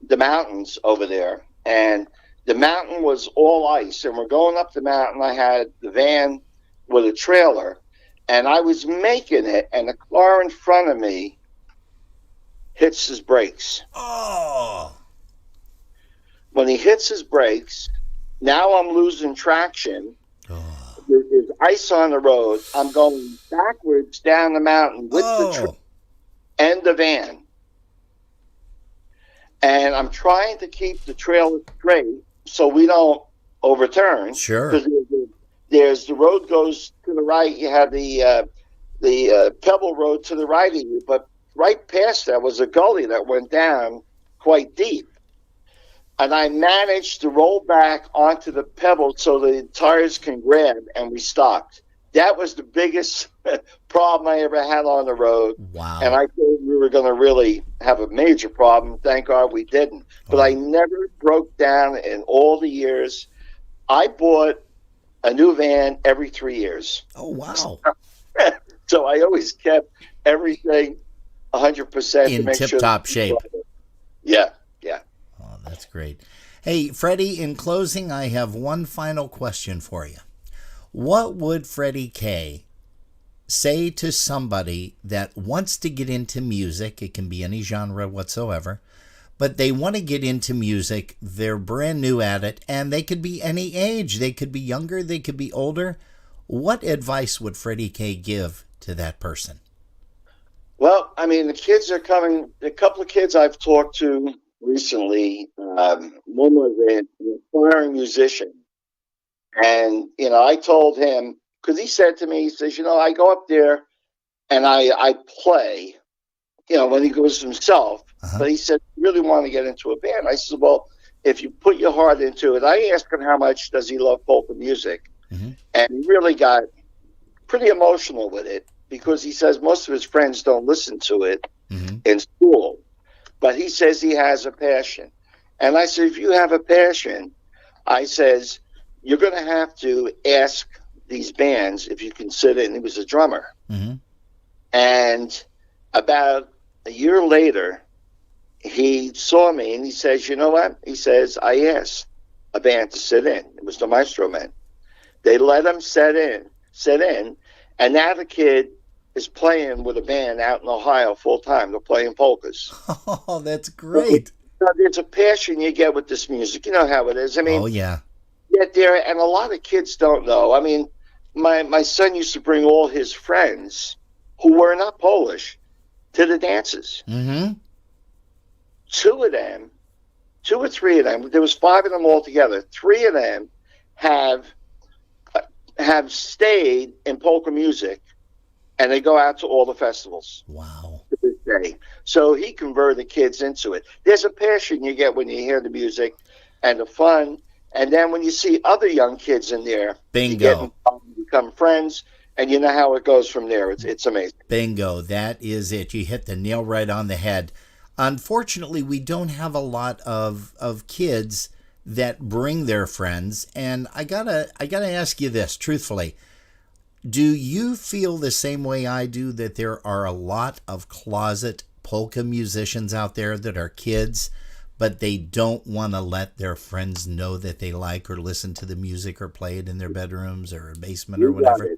The mountains over there. And the mountain was all ice. And we're going up the mountain. I had the van with a trailer. And I was making it. And the car in front of me hits his brakes. Oh. When he hits his brakes, now I'm losing traction. Oh. There's ice on the road. I'm going backwards down the mountain with the trailer and the van. And I'm trying to keep the trailer straight so we don't overturn. Sure. Because there's the road goes to the right. You have the pebble road to the right of you. But right past that was a gully that went down quite deep. And I managed to roll back onto the pebble so the tires can grab, and we stopped. That was the biggest problem I ever had on the road. Wow. And I thought we were going to really have a major problem. Thank God we didn't. But I never broke down in all the years. I bought a new van every 3 years. Oh, wow. So I always kept everything 100% in tip-top shape. Yeah. Oh, that's great. Hey, Freddie, in closing, I have one final question for you. What would Freddie K say to somebody that wants to get into music? It can be any genre whatsoever, but they want to get into music. They're brand new at it, and they could be any age. They could be younger. They could be older. What advice would Freddie K give to that person? Well, I mean, the kids are coming. A couple of kids I've talked to recently, one was an aspiring musician. And, I told him, because he said to me, he says, I go up there and I play, when he goes himself. Uh-huh. But he said, you really want to get into a band? I said, well, if you put your heart into it. I asked him how much does he love polka music. Mm-hmm. And he really got pretty emotional with it because he says most of his friends don't listen to it in school. But he says he has a passion. And I said, if you have a passion, I says, you're going to have to ask these bands if you can sit in. He was a drummer. Mm-hmm. And about a year later, he saw me and he says, you know what? He says, I asked a band to sit in. It was the Maestro Men. They let him sit in. And now the kid is playing with a band out in Ohio full time. They're playing polkas. Oh, that's great. So there's a passion you get with this music. You know how it is. I mean, oh, yeah. Get there, and a lot of kids don't know. I mean, my son used to bring all his friends who were not Polish to the dances. Mm-hmm. Two or three of them, there was 5 of them all together. 3 of them have stayed in polka music, and they go out to all the festivals. Wow. To this day. So he converted kids into it. There's a passion you get when you hear the music and the fun. And then when you see other young kids in there, bingo, you become friends, and you know how it goes from there. It's amazing. Bingo, that is it. You hit the nail right on the head. Unfortunately, we don't have a lot of kids that bring their friends, and I gotta ask you this truthfully. Do you feel the same way I do, that there are a lot of closet polka musicians out there that are kids, but they don't want to let their friends know that they like or listen to the music or play it in their bedrooms or a basement or whatever?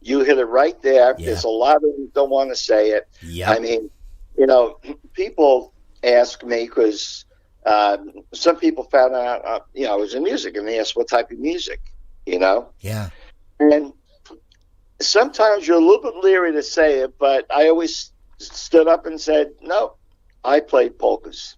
You hit it right there. Yeah. There's a lot of them who don't want to say it. Yep. I mean, people ask me because some people found out, I was in music, and they asked what type of music. you know? Yeah. And sometimes you're a little bit leery to say it, but I always stood up and said, no, I played polkas.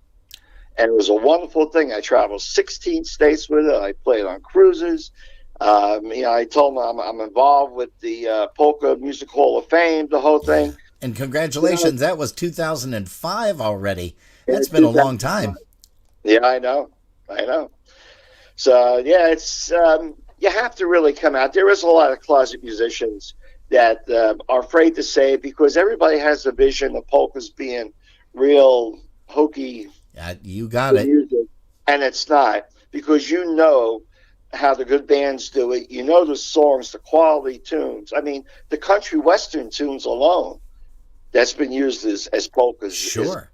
And it was a wonderful thing. I traveled 16 states with it. I played on cruises. I told them I'm involved with the Polka Music Hall of Fame, the whole thing. And congratulations, that was 2005 already. That's been a long time. Yeah, I know. So, yeah, it's you have to really come out. There is a lot of closet musicians that are afraid to say it because everybody has a vision of polkas being real hokey. You got it. Music, and it's not, because you know how the good bands do it. You know the songs, the quality tunes. I mean, the country western tunes alone that's been used as polkas. Sure.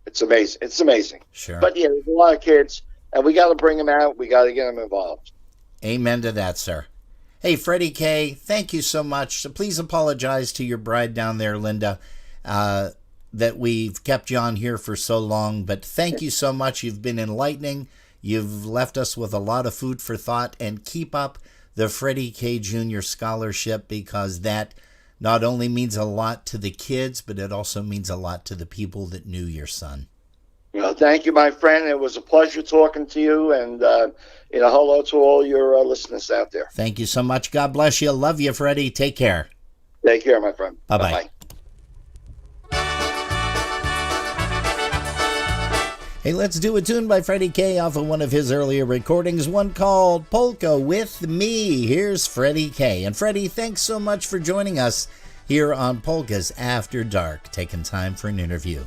It's amazing. It's amazing. Sure. But yeah, there's a lot of kids, and we got to bring them out. We got to get them involved. Amen to that, sir. Hey, Freddie K., thank you so much. So please apologize to your bride down there, Linda, that we've kept you on here for so long. But thank you so much. You've been enlightening. You've left us with a lot of food for thought. And keep up the Freddie K. Jr. Scholarship, because that not only means a lot to the kids, but it also means a lot to the people that knew your son. Well, thank you, my friend. It was a pleasure talking to you, and hello to all your listeners out there. Thank you so much. God bless you. Love you, Freddie. Take care. Take care, my friend. Bye-bye. Bye-bye. Hey, let's do a tune by Freddie K. off of one of his earlier recordings, one called Polka with Me. Here's Freddie K. And Freddie, thanks so much for joining us here on Polkas After Dark, taking time for an interview.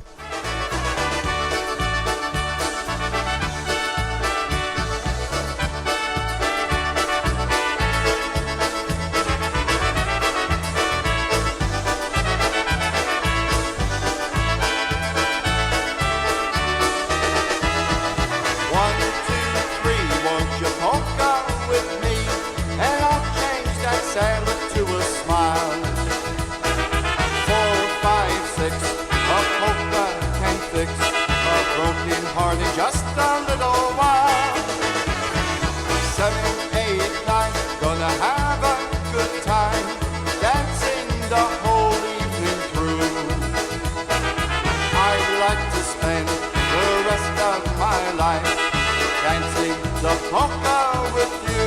Polka with you.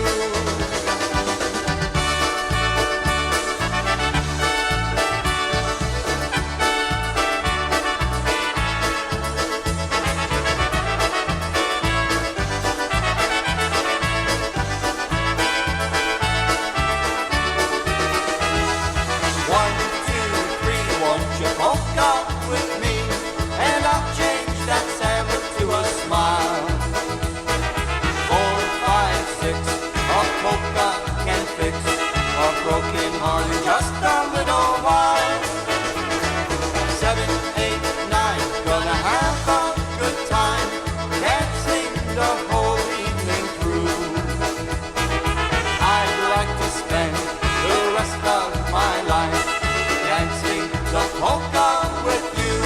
One, two, three, won't you polka with me? And I'll change that sadness to a smile. 4, 5, 6, a polka can fix a broken heart in just a little while. 7, 8, 9, gonna have a good time, dancing the whole evening through. I'd like to spend the rest of my life dancing the polka with you.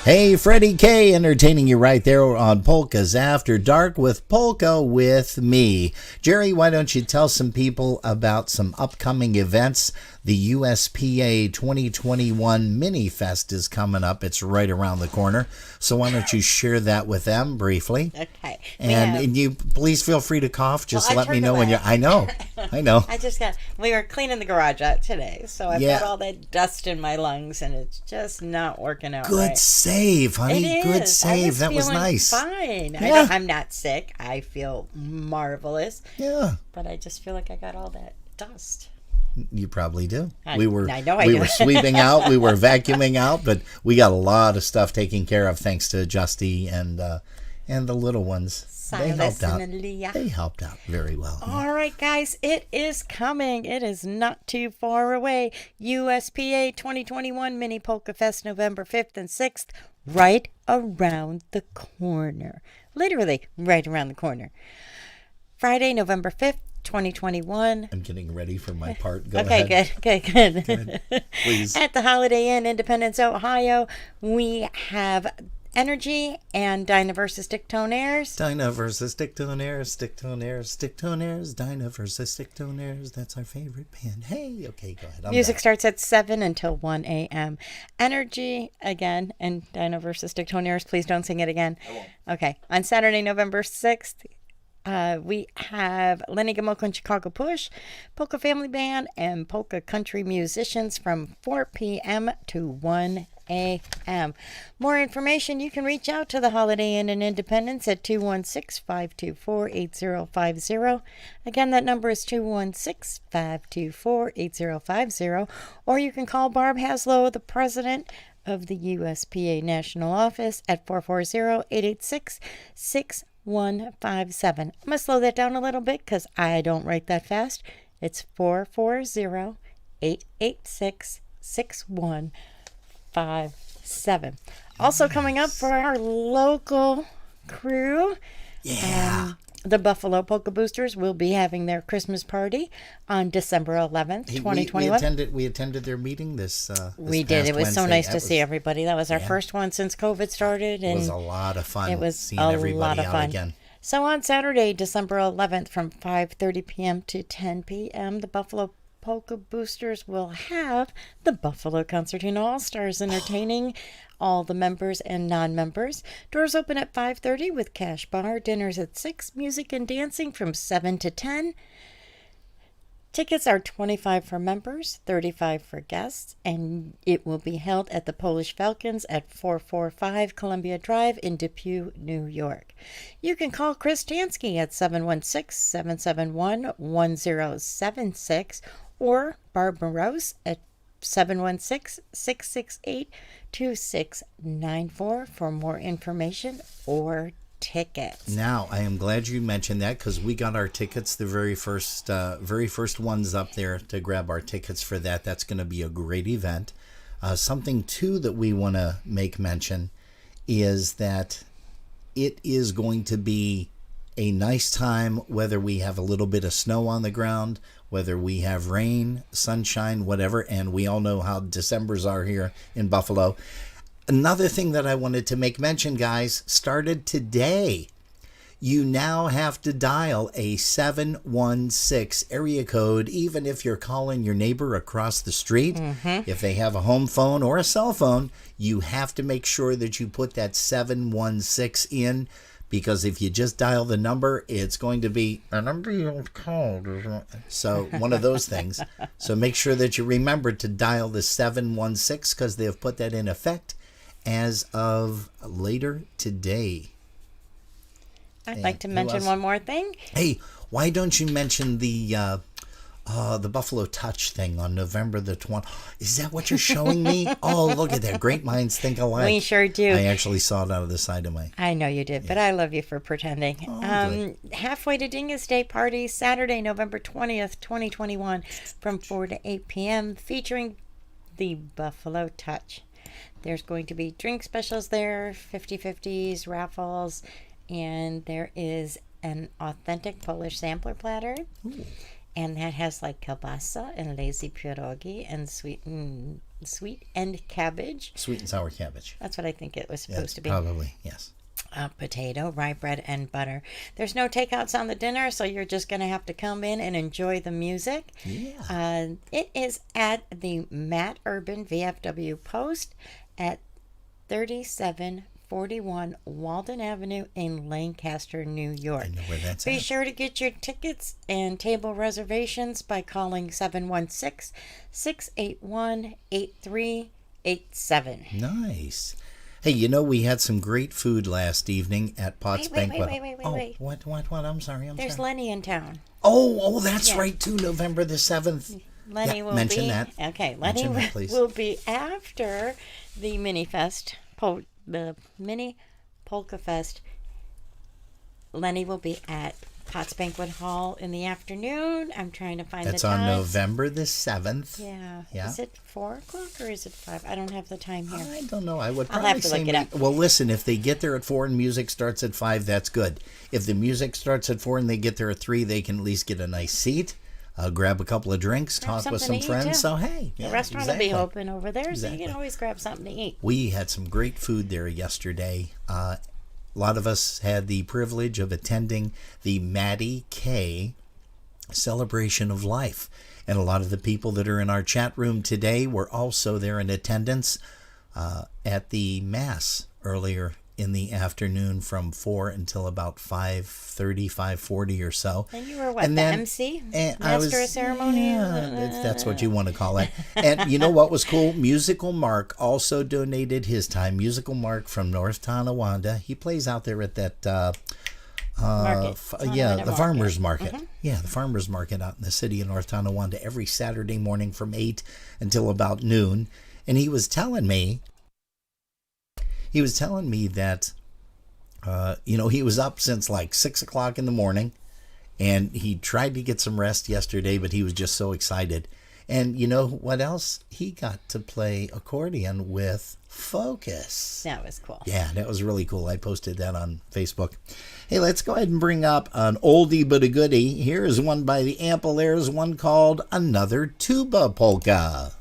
Hey, Freddie K. entertaining you right there on Polkas After Dark with Polka with Me. Jerry, why don't you tell some people about some upcoming events? The USPA 2021 Mini Fest is coming up. It's right around the corner. So why don't you share that with them briefly? Okay. And you please feel free to cough. Just Well, I let me turned know when away. you're... I know. We were cleaning the garage out today, so I've Yeah. got all that dust in my lungs, and it's just not working out Good right. save, honey. It Good is. save. That was feeling nice. Fine. Yeah. I'm not sick. I feel marvelous. Yeah. But I just feel like I got all that dust. You probably do. I We know I we do. were sweeping out, we were vacuuming out, but we got a lot of stuff taken care of thanks to Justy and the little ones. They Silas helped out. and Leah. They helped out very well. All right, guys, it is coming. It is not too far away. USPA 2021 Mini Polka Fest, November 5th and 6th, right around the corner. literally right around the corner. Friday, November 5th, 2021. I'm getting ready for my part. Go okay, ahead. good. Please. At the Holiday Inn, Independence, Ohio, we have Energy and Dinah versus Dictonairs. Dinah versus Dictonairs, Dictonairs, Dictonairs, Dinah versus Dictonairs. That's our favorite band. Hey, okay, go ahead. Music starts at 7 until 1 a.m. Energy again and Dinah versus Dictonairs. Please don't sing it again. I won't. Okay. On Saturday, November 6th, we have Lenny Gomulka and Chicago Push, Polka Family Band, and Polka Country Musicians from 4 p.m. to 1 a.m. More information, you can reach out to the Holiday Inn in Independence at 216-524-8050. Again, that number is 216-524-8050. Or you can call Barb Haslow, the president of the USPA National Office, at 440-886-6157. I'm going to slow that down a little bit because I don't write that fast. It's 440-886-6157. Also coming up for our local crew, the Buffalo Polka Boosters will be having their Christmas party on December 11th, 2021. We attended their meeting this we did. It was Wednesday. so nice to see everybody. That was our first one since COVID started. And it was a lot of fun. It was seeing a everybody lot of out fun. again. So on Saturday, December 11th, from 5:30 p.m. to 10 p.m., the Buffalo Polka Boosters will have the Buffalo Concertina All-Stars entertaining all the members and non-members. Doors open at 5:30 with cash bar. Dinners at 6. Music and dancing from 7 to 10. Tickets are $25 for members, $35 for guests, and it will be held at the Polish Falcons at 445 Columbia Drive in Depew, New York. You can call Chris Tansky at 716-771-1076 or Barb Morose at 716-668-2694 for more information or tickets. Now, I am glad you mentioned that because we got our tickets, the very first ones up there to grab our tickets for that. That's going to be a great event. Something, too, that we want to make mention is that it is going to be a nice time, whether we have a little bit of snow on the ground, whether we have rain, sunshine, whatever, and we all know how Decembers are here in Buffalo. Another thing that I wanted to make mention, guys, started today. You now have to dial a 716 area code, even if you're calling your neighbor across the street. If they have a home phone or a cell phone, you have to make sure that you put that 716 in, because if you just dial the number, it's going to be a number you called. So one of those things. So make sure that you remember to dial the 716 because they have put that in effect as of later today. I'd like to mention one more thing. Hey, why don't you mention the Buffalo Touch thing on November the 20th? Is that what you're showing me? Oh, look at that. Great minds think alike. We sure do. I actually saw it out of the side of my... I know you did, but I love you for pretending. Good. Halfway to Dingus Day Party, Saturday, November 20th, 2021, from 4 to 8 p.m., featuring the Buffalo Touch. There's going to be drink specials there, 50/50s, raffles, and there is an authentic Polish sampler platter. Ooh. And that has like kielbasa and lazy pierogi and sweet and cabbage. Sweet and sour cabbage. That's what I think it was supposed to be. Probably, yes. Potato, rye bread, and butter. There's no takeouts on the dinner, so you're just going to have to come in and enjoy the music. Yeah. It is at the Matt Urban VFW Post at 3741 Walden Avenue in Lancaster, New York. I know where that's Be at. sure to get your tickets and table reservations by calling 716-681-8387. Nice. Hey, you know, we had some great food last evening at Potts Banquet. Wait. What? I'm sorry. There's Lenny in town. Oh, that's right, too. November the 7th. Lenny will mention be... that. Okay, Lenny Mention that, please. will be after the Mini Fest, the Mini Polka Fest. Lenny will be at Potts Banquet Hall in the afternoon. I'm trying to find That's the time. on November the 7th. Yeah. Is it 4 o'clock or is it 5? I don't have the time here. I don't know. I would I'll probably have to say look it up. Well, listen, if they get there at 4 and music starts at 5, that's good. If the music starts at 4 and they get there at 3, they can at least get a nice seat, grab a couple of drinks, talk with some friends. Too. So, hey. The restaurant will be open over there, so you can always grab something to eat. We had some great food there yesterday. A lot of us had the privilege of attending the Maddie K Celebration of Life. And a lot of the people that are in our chat room today were also there in attendance at the Mass earlier in the afternoon from 4 until about 5:30, 5:40 or so. And you were what, and the then, MC? And Master of ceremony? Yeah, that's what you want to call it. And you know what was cool? Musical Mark also donated his time. Musical Mark from North Tonawanda. He plays out there at that... the farmers market. Mm-hmm. Yeah, the farmers market out in the city of North Tonawanda every Saturday morning from 8 until about noon. And he was telling me that he was up since like 6 o'clock in the morning, and he tried to get some rest yesterday, but he was just so excited. And you know what else? He got to play accordion with Focus. That was cool. Yeah, that was really cool. I posted that on Facebook. Hey, let's go ahead and bring up an oldie but a goodie. Here is one by the Ampliers, one called Another Tuba Polka.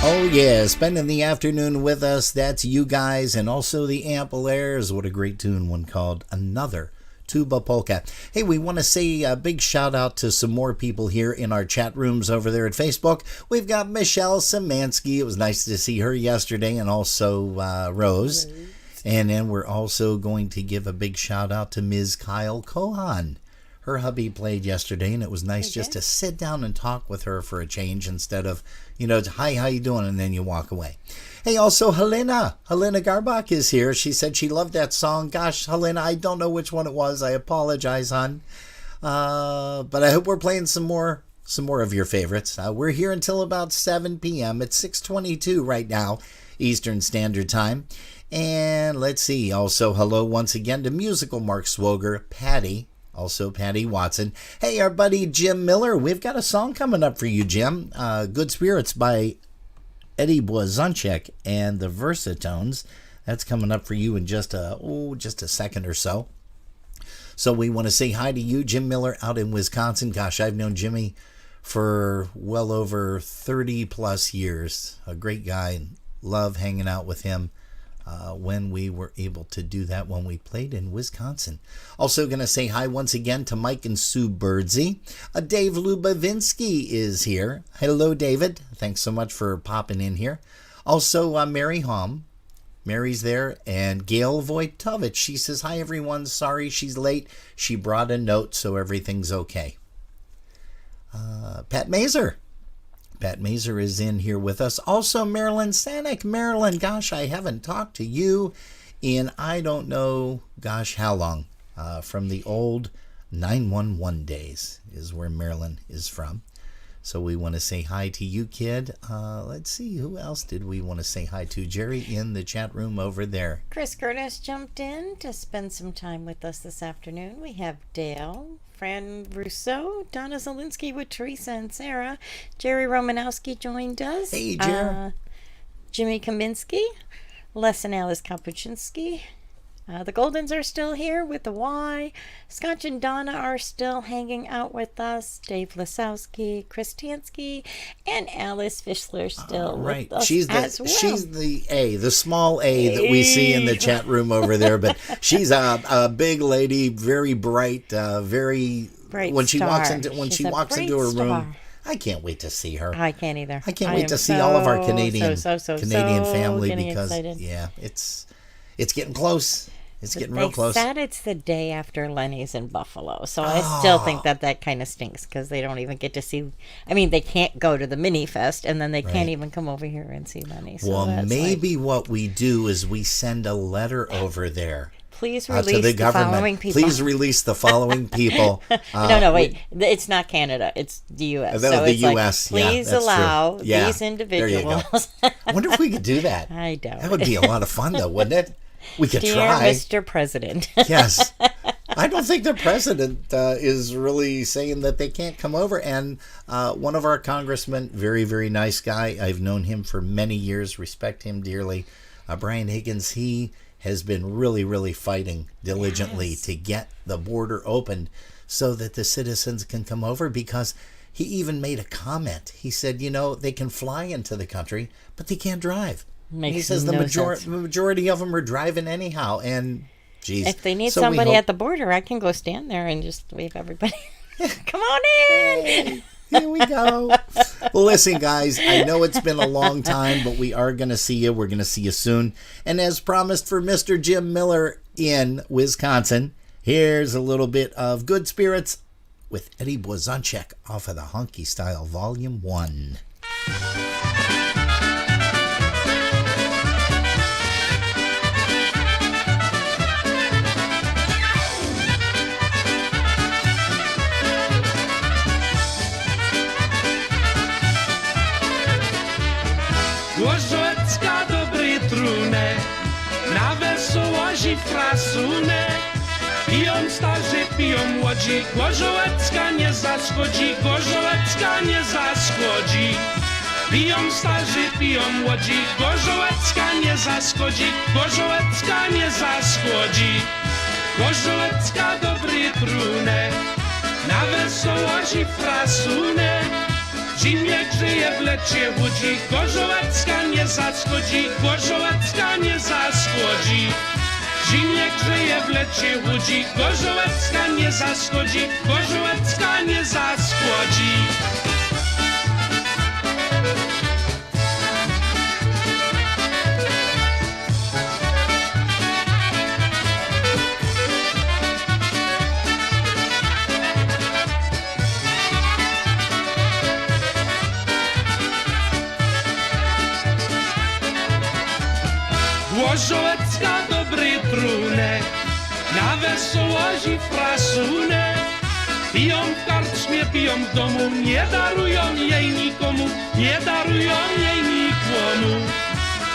Oh yeah, spending the afternoon with us, that's you guys, and also the Ampliers. What a great tune, one called Another Tuba Polka. Hey, we want to say a big shout out to some more people here in our chat rooms over there at Facebook. We've got Michelle Szymanski. It was nice to see her yesterday, and also Rose. And then we're also going to give a big shout out to Ms. Kyle Kohan her hubby played yesterday, and it was nice just to sit down and talk with her for a change instead of, hi, how you doing, and then you walk away. Hey, also Helena Garbach is here. She said she loved that song. Gosh, Helena, I don't know which one it was. I apologize, hon. But I hope we're playing some more of your favorites. We're here until about 7 p.m. It's 6:22 right now, Eastern Standard Time. And let's see. Also, hello once again to musical Mark Swoger, Patty. Also, Patty Watson. Hey, our buddy Jim Miller. We've got a song coming up for you, Jim. Good Spirits by Eddie Blazonczyk and the Versatones. That's coming up for you in just a second or so. So we want to say hi to you, Jim Miller, out in Wisconsin. Gosh, I've known Jimmy for well over 30 plus years. A great guy. Love hanging out with him. When we were able to do that when we played in Wisconsin. Also going to say hi once again to Mike and Sue Birdsey. Dave Lubovinsky is here. Hello, David. Thanks so much for popping in here. Also, Mary Hom. Mary's there. And Gail Vojtovich. She says, hi, everyone. Sorry she's late. She brought a note, so everything's okay. Pat Mazer. Pat Mazer is in here with us. Also, Marilyn Stanek. Marilyn, gosh, I haven't talked to you in I don't know, gosh, how long. From the old 911 days is where Marilyn is from. So we want to say hi to you, kid. Let's see, who else did we want to say hi to? Jerry in the chat room over there. Chris Curtis jumped in to spend some time with us this afternoon. We have Dale, Fran Rousseau, Donna Zielinski with Teresa and Sarah. Jerry Romanowski joined us. Hey, Jerry. Jimmy Kaminsky, Les and Alice Kapuczynski. The Goldens are still here with the Y. Scotch and Donna are still hanging out with us. Dave Lasowski, Chris Tansky, and Alice Fischler still with us as well. She's the A, the small A that we see in the chat room over there. But she's a big lady, very bright, very bright when she star. walks into her room. Star. I can't wait to see her. I can't either. I can't wait to see all of our Canadian family because excited. Yeah, it's getting close. It's getting real close. They said it's the day after Lenny's in Buffalo, so I still think that kind of stinks because they don't even get to see. I mean, they can't go to the mini fest, and then they can't even come over here and see Lenny. So well, maybe what we do is we send a letter over there. Please release to the government. Following people. Please release the following people. No, wait. It's not Canada. It's the U.S. So the U.S. Please allow these individuals. I wonder if we could do that. I doubt That would be a lot of fun, though, wouldn't it? We could Dear try. Mr. President. Yes. I don't think the president is really saying that they can't come over. And one of our congressmen, very, very nice guy. I've known him for many years, respect him dearly. Brian Higgins, he has been really, really fighting diligently to get the border opened so that the citizens can come over, because he even made a comment. He said, they can fly into the country, but they can't drive. He says the majority of them are driving anyhow, and geez. If they need somebody at the border, I can go stand there and just wave everybody. Come on in! Hey, here we go. Well, listen, guys, I know it's been a long time, but we are going to see you. We're going to see you soon. And as promised for Mr. Jim Miller in Wisconsin, here's a little bit of Good Spirits with Eddie Blazonczyk off of the Honky Style Volume 1. Gorzołecka dobry trunek, na wesołości frasunek. Piją starzy, piją młodzi, Gorzołecka nie zaszkodzi, Gorzołecka nie zaszkodzi. Piją starzy, piją młodzi, Gorzołecka nie zaszkodzi, Gorzołecka nie zaszkodzi. Gorzołecka dobry trunek, na wesołości frasunek. Zimie grzeje w lecie łudzi, Gorzołecka nie zaszkodzi, Gorzołecka nie zaszkodzi. Zimie grzeje w lecie łudzi, Gorzołecka nie zaszkodzi, Gorzołecka nie zaszkodzi. Gorzołecka dobry trunek, na wesołości frasunek. Piją w karczmie, piją w domu, nie darują jej nikomu, nie darują jej nikomu.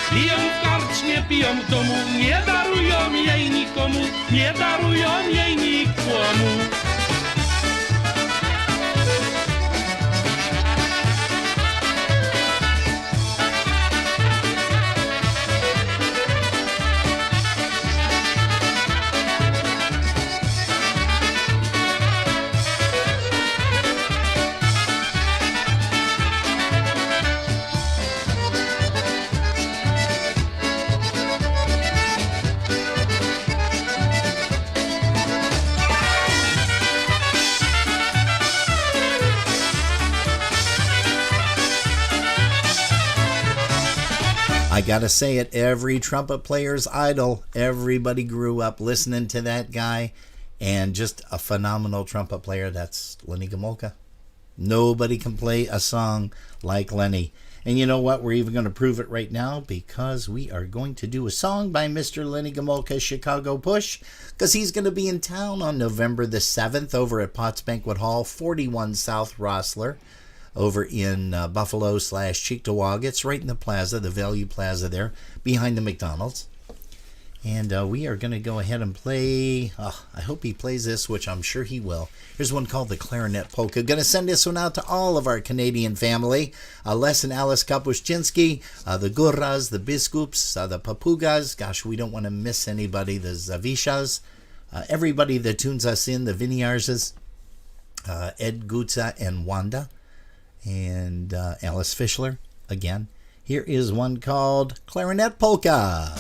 Piją w karczmie, piją w domu, nie darują jej nikomu, nie darują jej nikomu. I gotta say it, every trumpet player's idol. Everybody grew up listening to that guy, and just a phenomenal trumpet player. That's Lenny Gomulka. Nobody can play a song like Lenny. And you know what? We're even going to prove it right now, because we are going to do a song by Mr. Lenny Gomulka's Chicago Push, because he's going to be in town on November the 7th over at Potts Banquet Hall, 41 South Rossler, over in Buffalo/Cheektowaga. It's right in the plaza, the Value Plaza there, behind the McDonald's. And we are going to go ahead and play, I hope he plays this, which I'm sure he will. Here's one called the Clarinet Polka. Going to send this one out to all of our Canadian family. Les and Alice Kapushchinsky, the Gurras, the Biskups, the Papugas. Gosh, we don't want to miss anybody. The Zavishas, everybody that tunes us in, the Vinyarses, Ed Gutza and Wanda, and Alice Fischler again. Here is one called Clarinet Polka.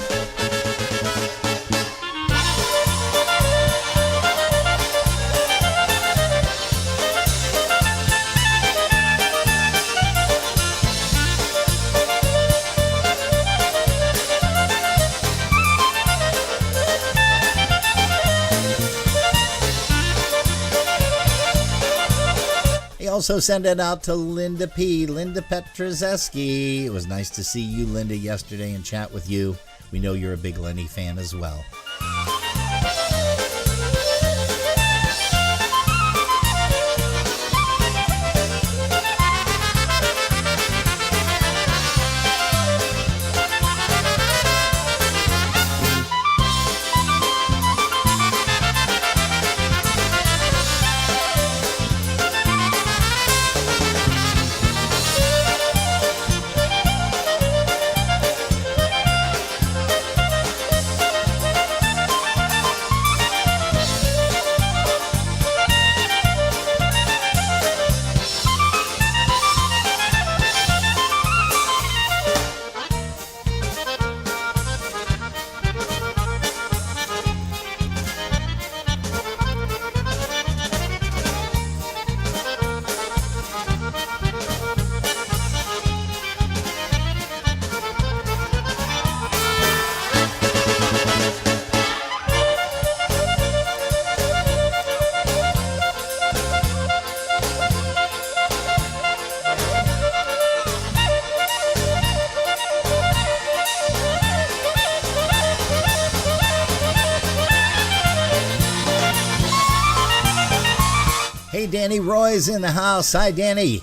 Also send it out to Linda P. Linda Petrozeski. It was nice to see you, Linda, yesterday and chat with you. We know you're a big Lenny fan as well. Hey, Danny Roy's in the house. Hi, Danny.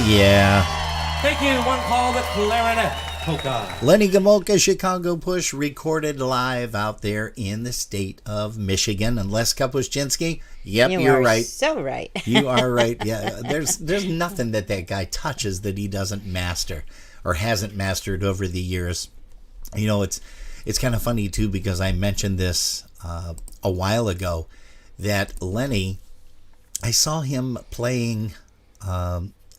Yeah. Thank you. One called the Clarinet Polka. Lenny Gomolka, Chicago Push, recorded live out there in the state of Michigan. And Les Kapuscinski, yep, you're right. So right. You are right. Yeah, there's nothing that guy touches that he doesn't master or hasn't mastered over the years. You know, it's kind of funny too, because I mentioned this a while ago, that Lenny, I saw him playing,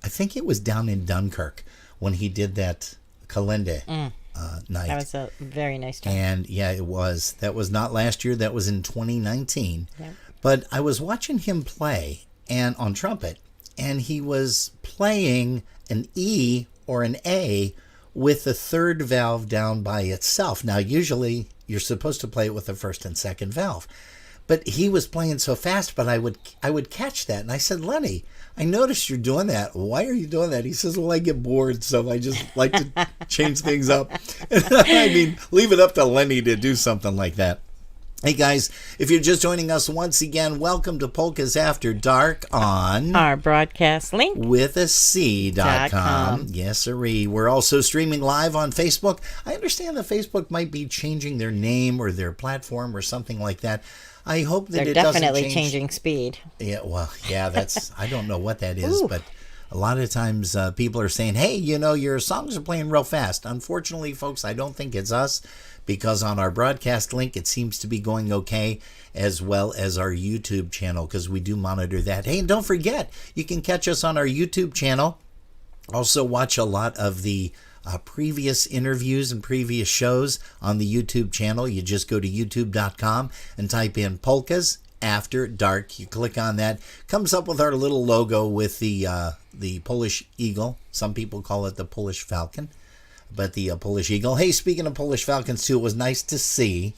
I think it was down in Dunkirk when he did that Kalende night. That was a very nice time. And yeah, it was. That was not last year. That was in 2019. Yeah. But I was watching him play and on trumpet, and he was playing an E or an A with the third valve down by itself. Now, usually you're supposed to play it with the first and second valve. But he was playing so fast, but I would catch that. And I said, Lenny, I noticed you're doing that. Why are you doing that? He says, well, I get bored, so I just like to change things up. I mean, leave it up to Lenny to do something like that. Hey, guys, if you're just joining us once again, welcome to Polkas After Dark on our broadcast link with a C.com. Yes, sirree. We're also streaming live on Facebook. I understand that Facebook might be changing their name or their platform or something like that. I hope that They're it doesn't definitely change. changing speed. Yeah, well, yeah, that's, I don't know what that is, but a lot of times people are saying, hey, you know, your songs are playing real fast. Unfortunately, folks, I don't think it's us, because on our broadcast link, it seems to be going okay, as well as our YouTube channel, because we do monitor that. Hey, and don't forget, you can catch us on our YouTube channel. Also watch a lot of the previous interviews and previous shows on the YouTube channel. You just go to youtube.com and type in Polkas After Dark. You click on that. Comes up with our little logo with the Polish eagle. Some people call it the Polish falcon, but the Polish eagle. Hey, speaking of Polish falcons too, it was nice to see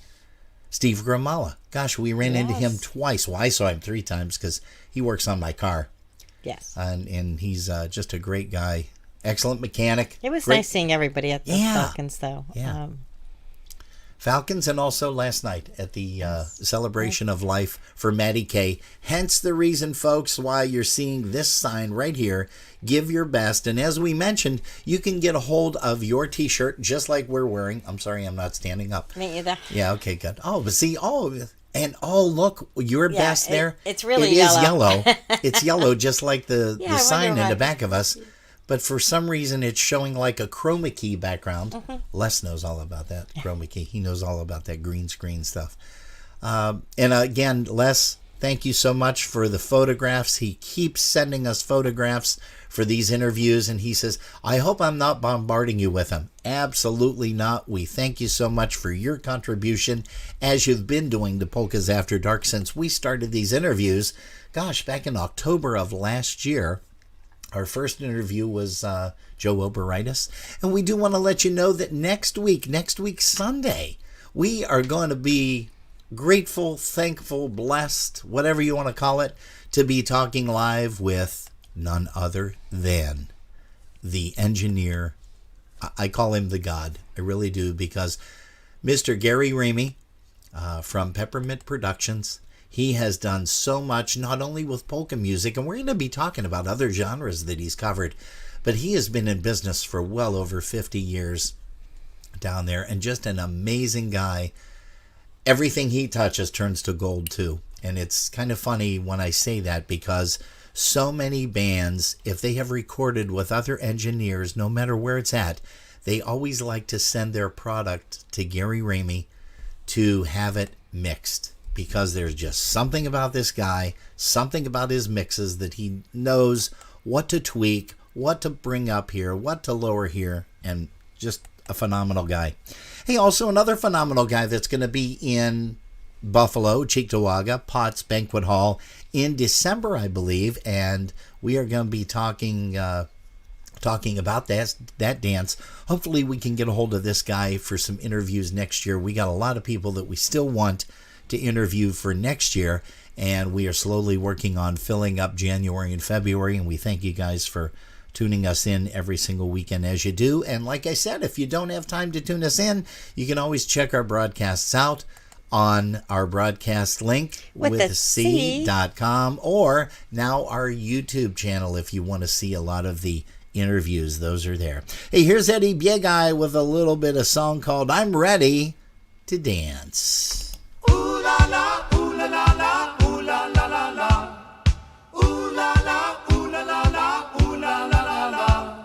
Steve Gramala. Gosh, we ran into him twice. Well, I saw him 3 times because he works on my car. Yes. And he's just a great guy. Excellent mechanic. It was Great. nice seeing everybody at the Falcons, though. Yeah. Falcons, and also last night at the celebration of life for Maddie Kay. Hence the reason, folks, why you're seeing this sign right here. Give your best. And as we mentioned, you can get a hold of your T-shirt just like we're wearing. I'm sorry, I'm not standing up. Me either. Yeah, okay, good. Oh, but see, and look, your best there. It's really It yellow. is yellow. It's yellow, just like the I sign wonder in the why. back of us. But for some reason, it's showing like a chroma key background. Les knows all about that chroma key. He knows all about that green screen stuff. And again, Les, thank you so much for the photographs. He keeps sending us photographs for these interviews, and he says, I hope I'm not bombarding you with them. Absolutely not. We thank you so much for your contribution, as you've been doing to Polkas After Dark since we started these interviews. Gosh, back in October of last year. Our first interview was Joe Oberitis. And we do want to let you know that next week Sunday, we are going to be grateful, thankful, blessed, whatever you want to call it, to be talking live with none other than the engineer. I call him the God. I really do, because Mr. Gary Ramey from Peppermint Productions, he has done so much, not only with polka music, and we're going to be talking about other genres that he's covered, but he has been in business for well over 50 years down there, and just an amazing guy. Everything he touches turns to gold too. And it's kind of funny when I say that, because so many bands, if they have recorded with other engineers, no matter where it's at, they always like to send their product to Gary Ramey to have it mixed. Because there's just something about this guy, something about his mixes, that he knows what to tweak, what to bring up here, what to lower here, and just a phenomenal guy. Hey, also another phenomenal guy that's going to be in Buffalo, Cheektowaga, Potts Banquet Hall in December, I believe, and we are going to be talking about that dance. Hopefully we can get a hold of this guy for some interviews next year. We got a lot of people that we still want to interview for next year, and we are slowly working on filling up January and February, and we thank you guys for tuning us in every single weekend as you do. And like I said, if you don't have time to tune us in, you can always check our broadcasts out on our broadcast link with C.com, or now our YouTube channel if you want to see a lot of the interviews. Those are there. Hey, here's Eddie Biegaj with a little bit of song called I'm Ready to Dance. Ooh la la, ooh la la la, ooh la la la la. Ooh la la, ooh la la la, ooh la la la la.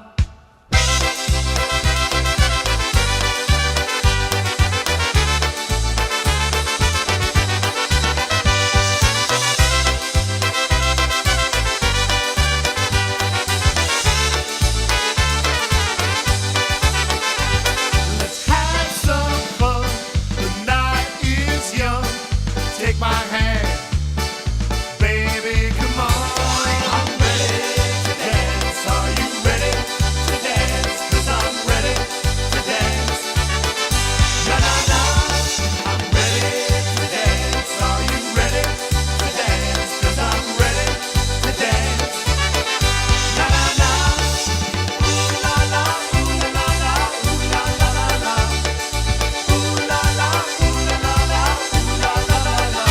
Take my hand, baby, come on. I'm ready to dance. Are you ready to dance? 'Cause I'm ready to dance. Na na na. I'm ready to dance. Are you ready to dance? 'Cause I'm ready to dance. Na na na. Ooh la la, ooh la la la, ooh la la la la. Ooh la la, ooh la la la, ooh la la la la.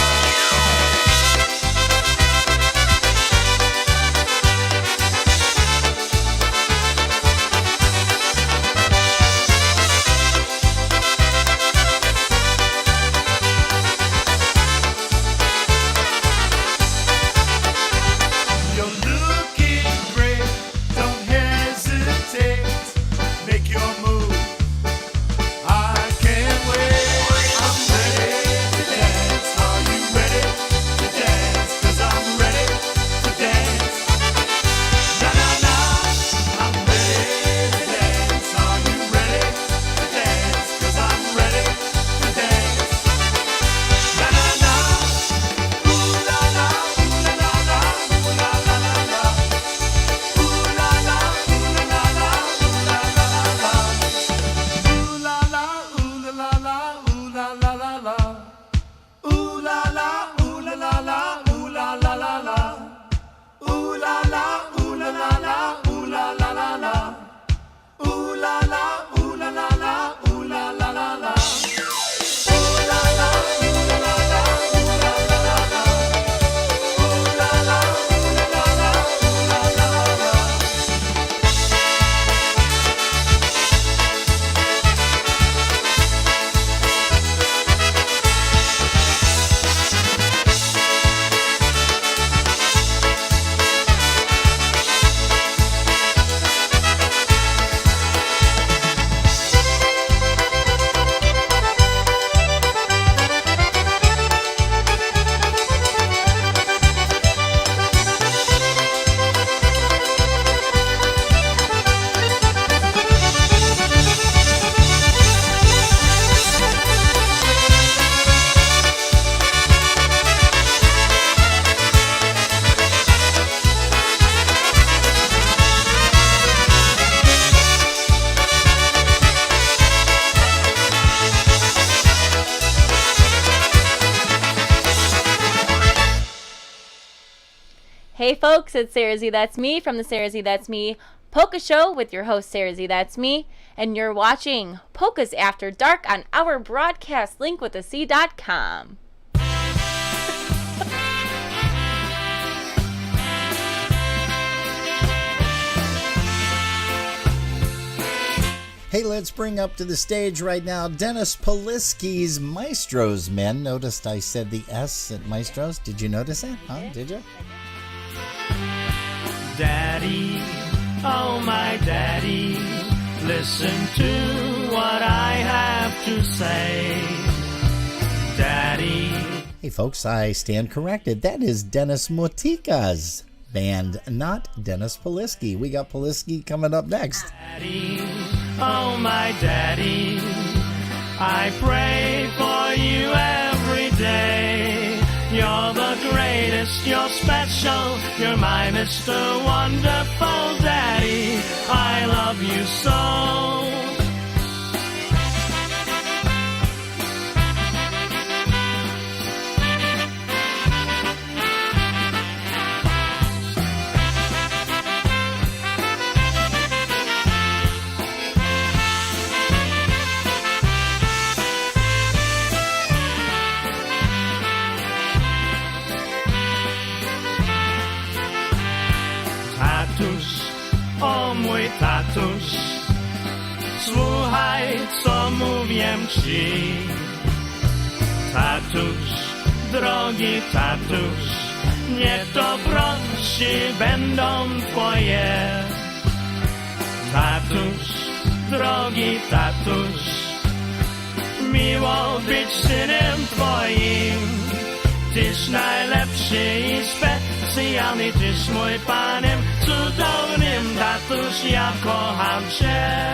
You're looking great, don't hesitate, make your move, I can't wait, I'm ready to dance, are you ready to dance, 'cause I'm ready to dance, na na na, I'm ready to dance, are you ready to dance, 'cause I'm ready to dance, na na na, ooh la la, ooh la la la, ooh la la la la, ooh la la, ooh la la la, ooh la la la la, ooh la la, ooh la la la, ooh la la la la, ooh la la, ooh la la la, ooh la la la la, ooh la la, ooh la la la, ooh la la la la, ooh la la, ooh la la la, ooh la la la la, ooh la la, ooh la la la, ooh la la la la, ooh la la, ooh la la la, ooh la la la la. Hey folks, it's Sarah Z That's Me from the Sarah Z That's Me Polka Show with your host Sarah Z That's Me, and you're watching Polkas After Dark on our broadcast link with a C.com. Hey, let's bring up to the stage right now Dennis Polisky's Maestro's Men. Noticed I said the S at Maestro's. Did you notice that? Huh? Did you? Daddy, oh my daddy, listen to what I have to say. Daddy. Hey folks, I stand corrected. That is Dennis Motika's band, not Dennis Polisky. We got Polisky coming up next. Daddy, oh my daddy, I pray for you every day. You're the greatest, you're special, you're my Mr. Wonderful Daddy. I love you so. Tatuś, o mój tatuś, słuchaj, co mówię ci. Tatuś, drogi tatuś, niech dobroci będą twoje. Tatuś, drogi tatuś, miło być synem twoim. Tyś najlepszy i specjalny, tyś mój panem cudownym, tatuś, ja kocham cię.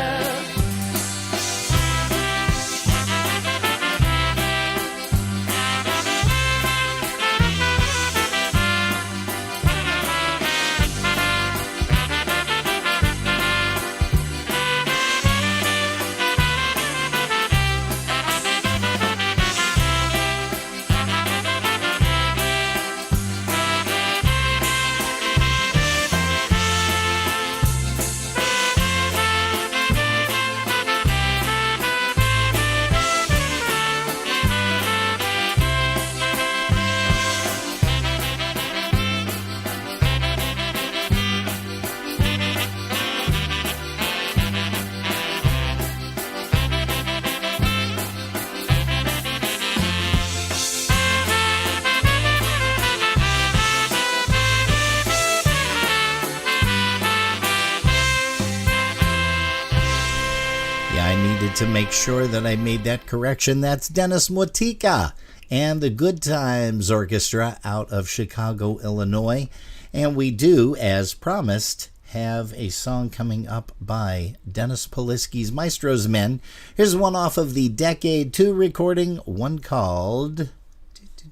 To make sure that I made that correction. That's Dennis Motika and the Good Times Orchestra out of Chicago, Illinois. And we do, as promised, have a song coming up by Dennis Polisky's Maestro's Men. Here's one off of the Decade 2 recording, one called...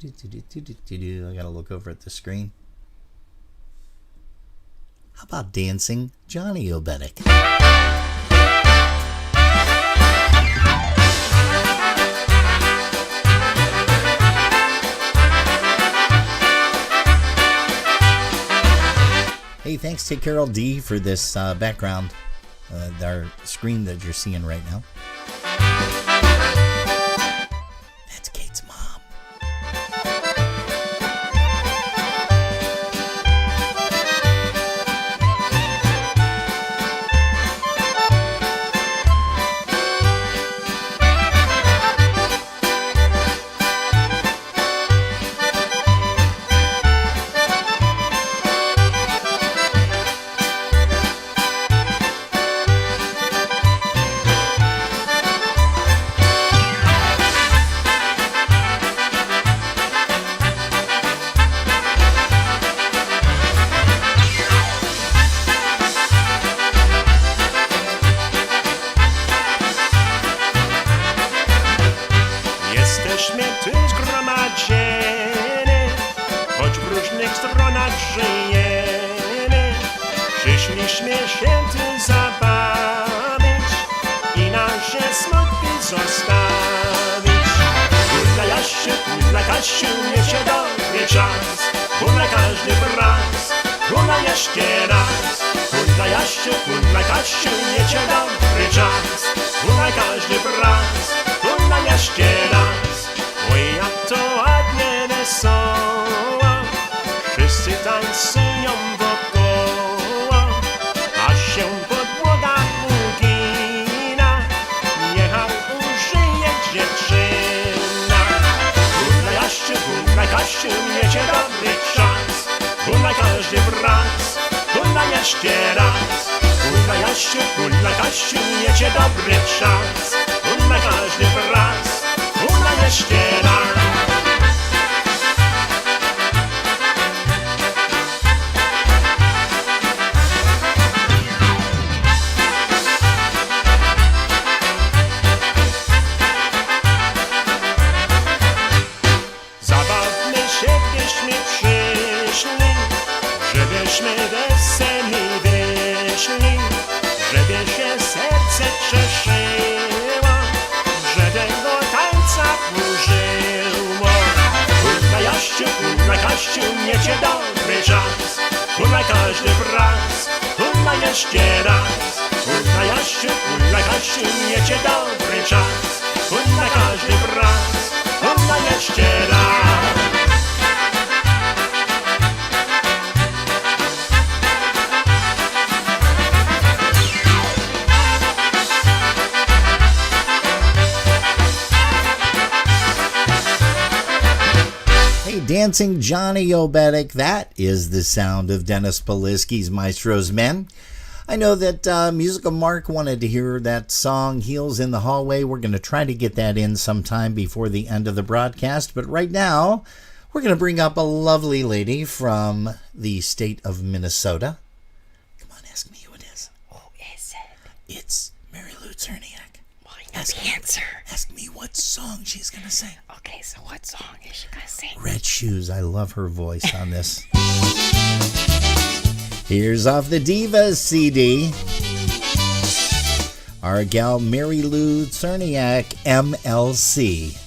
I gotta look over at the screen. How about Dancing Johnny Obetic? Hey, thanks to Carol D for this background, our screen that you're seeing right now. That's Kate's mom. Dancing Johnny Obetic. That is the sound of Dennis Polisky's Maestro's Men. I know that Musical Mark wanted to hear that song, Heels in the Hallway. We're going to try to get that in sometime before the end of the broadcast. But right now, we're going to bring up a lovely lady from the state of Minnesota. Come on, ask me who it is. Who is it? It's Mary Lou Czerniak. Answer. Ask me what song she's going to sing. Okay, so what song is she going to sing? Red Shoes. I love her voice on this. Here's off the Divas CD. Our gal Mary Lou Czerniak, MLC.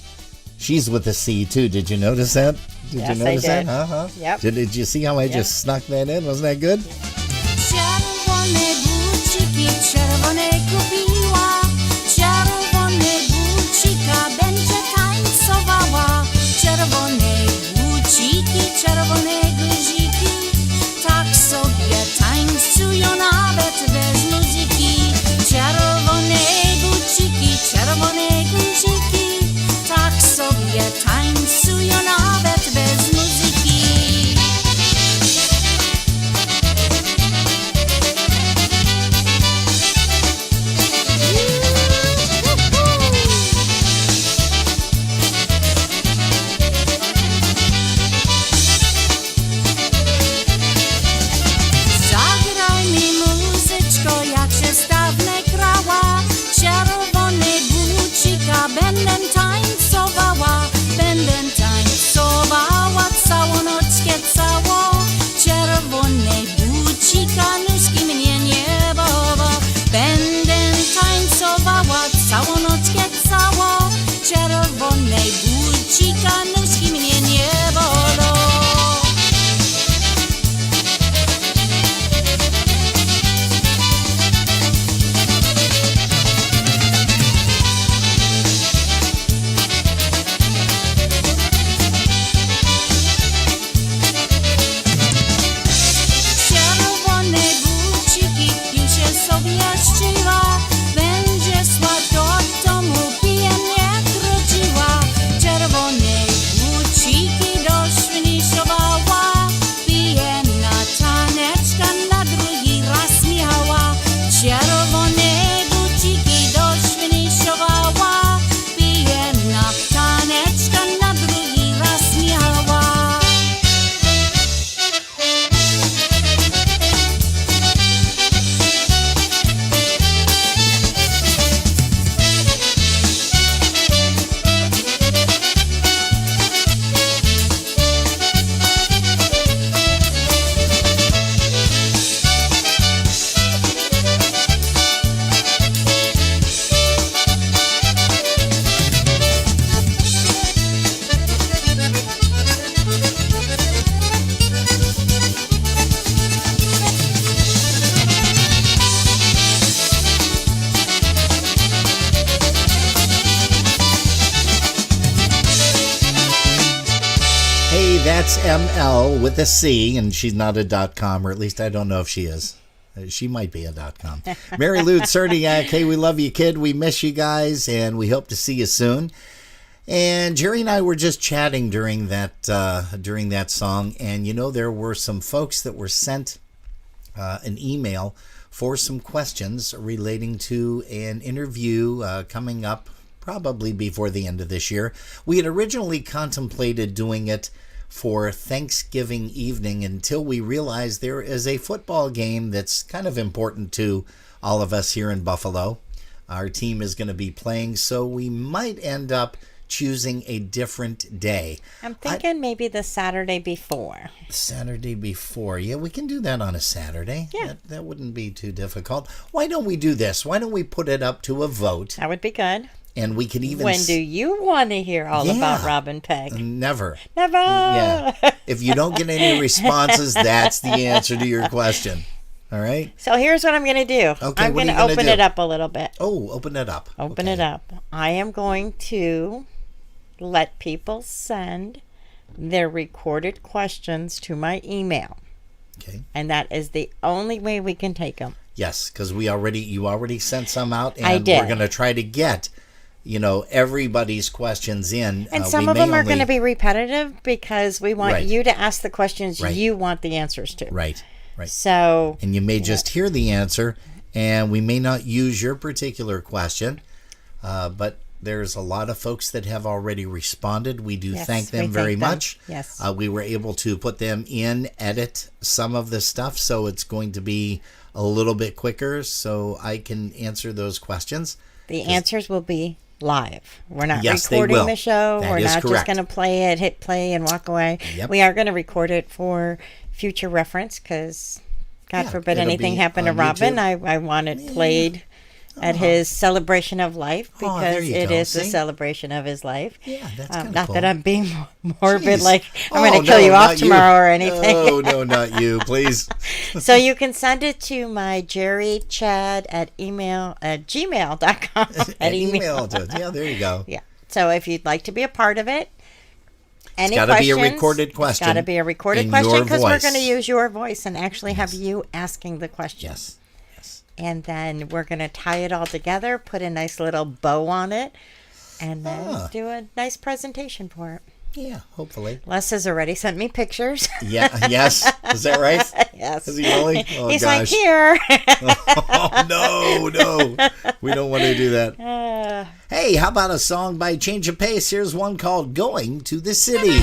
She's with a C too. Did you notice that? Did you notice that? Uh-huh. Yep. Did you see how I just snuck that in? Wasn't that good? Czerwone guziki, tak sobie tańcują nawet bez muzyki. Czerwone buciki, czerwone guziki, tak sobie tańcują nawet bez muzyki. That's ML with a C, and she's not a .com, or at least I don't know if she is. She might be a .com. Mary Lou Czerniak, hey, we love you, kid. We miss you guys, and we hope to see you soon. And Jerry and I were just chatting during that song, and you know, there were some folks that were sent an email for some questions relating to an interview coming up probably before the end of this year. We had originally contemplated doing it for Thanksgiving evening until we realized there is a football game that's kind of important to all of us here in Buffalo. Our team is going to be playing, so we might end up choosing a different day. I'm thinking maybe the Saturday before. Saturday before. Yeah, we can do that on a Saturday. Yeah. That wouldn't be too difficult. Why don't we do this? Why don't we put it up to a vote? That would be good. And we can even... When do you want to hear all about Robin Peg? Never. Never. Yeah. If you don't get any responses, that's the answer to your question. All right? So here's what I'm going to do. Okay, I'm going to open it up a little bit. Oh, open it up. Open it up. I am going to let people send their recorded questions to my email. Okay. And that is the only way we can take them. Yes, because you already sent some out, and I did. we're going to try to get everybody's questions in. And some of them are going to be repetitive because we want you to ask the questions you want the answers to. Right. So, and you may just hear the answer, and we may not use your particular question, but there's a lot of folks that have already responded. We do thank them very much. Yes. We were able to put them in, edit some of the stuff, so it's going to be a little bit quicker so I can answer those questions. The answers will be live. We're not Yes, recording the show. That We're is not correct. just going to play it, hit play, and walk away. Yep. We are going to record it for future reference because, God forbid it'll anything be happen to on Robin. YouTube. I want it played at his celebration of life Oh, there because you it go. is the See? celebration of his life. Yeah, that's kind of Not cool. that I'm being morbid, Jeez. like I'm going to kill you not off tomorrow or anything. No, not you, please. So you can send it to my jerrychad at gmail.com. At email. Yeah, there you go. Yeah. So if you'd like to be a part of it, any gotta be a questions, recorded question It's got to be a recorded in question your because we're voice. going to use your voice and actually have you asking the question. Yes. And then we're going to tie it all together, put a nice little bow on it, and then do a nice presentation for it. Yeah, hopefully. Les has already sent me pictures. Yeah, yes. Is that right? Yes. Is he really? Oh, He's gosh. like, here. Oh, no. We don't want to do that. Hey, how about a song by Change of Pace? Here's one called Going to the City.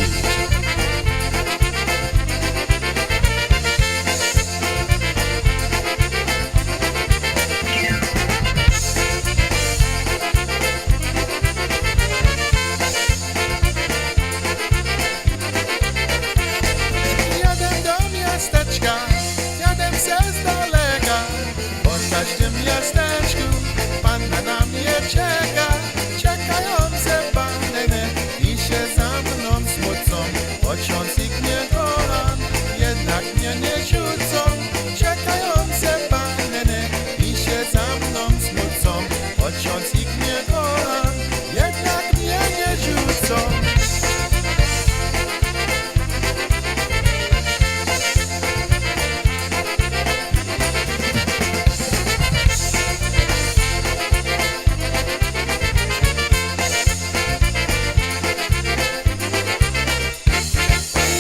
Jadę do miasteczka, jadę se z daleka. Po każdym miasteczku panna na mnie czeka. Czekające panny i się za mną smucą. Pociąg ich nie kocham, jednak mnie nie rzucą. Czekające panny i się za mną smucą. Pociąg ich nie kocham, jednak mnie nie rzucą.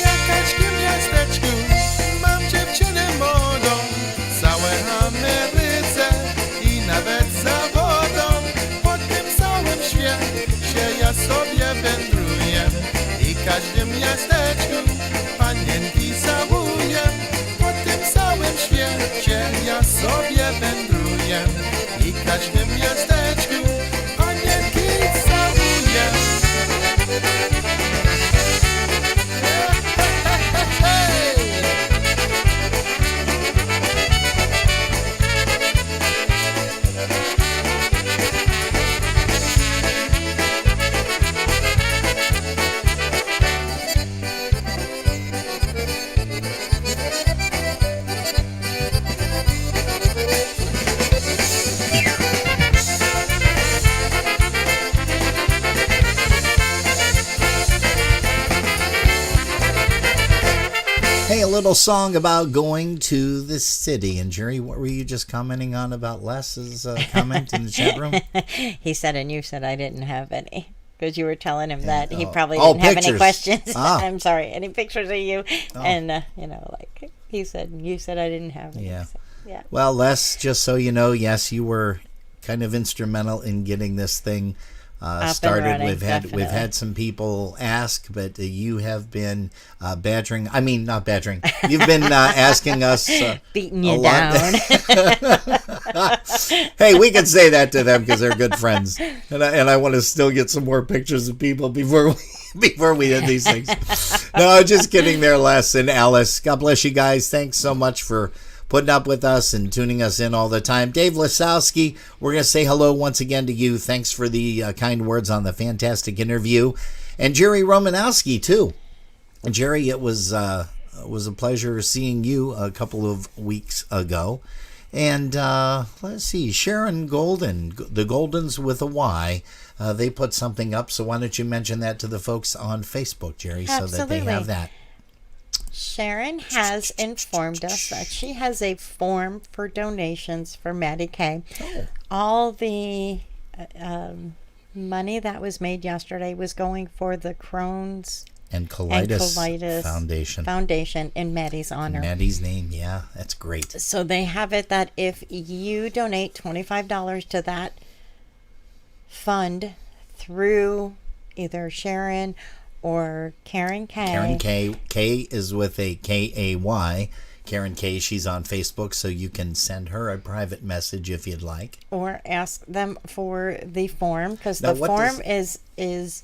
Jakaśkim miasteczku mam dziewczynę młodą, całe Ameryce i nawet za wodą. Po tym całym świecie ja sobie wędruję i każdym miasteczku panienki całuję. Po tym całym świecie ja sobie wędruję i każdym miasteczku panienki całuję. Hey, a little song about going to the city. And Jerry, what were you just commenting on about Les's comment in the chat room? He said, and you said I didn't have any. Because you were telling him that he oh. probably Oh, didn't have any pictures. questions. Ah. I'm sorry, any pictures of you. Oh. And, like he said, you said I didn't have any. Yeah. So, yeah. Well, Les, just so you know, yes, you were kind of instrumental in getting this thing and started. running, We've definitely. had some people ask, but you have been badgering. I mean, not badgering. You've been asking us, beating a you lot. down. Hey, we can say that to them because they're good friends, and I want to still get some more pictures of people before we end these things. No, just kidding there, Les and Alice. God bless you guys. Thanks so much for putting up with us and tuning us in all the time. Dave Lasowski, we're going to say hello once again to you. Thanks for the kind words on the fantastic interview. And Jerry Romanowski, too. And Jerry, it was a pleasure seeing you a couple of weeks ago. And let's see, Sharon Golden, the Goldens with a Y, they put something up. So why don't you mention that to the folks on Facebook, Jerry, so that they have that. Sharon has informed us that she has a form for donations for Maddie Kay. Oh. All the money that was made yesterday was going for the Crohn's and Colitis Foundation in Maddie's honor. In Maddie's name, yeah, that's great. So they have it that if you donate $25 to that fund through either Sharon or Karen K. Karen K. K is with a K-A-Y. Karen K. She's on Facebook, so you can send her a private message if you'd like. Or ask them for the form, because the form is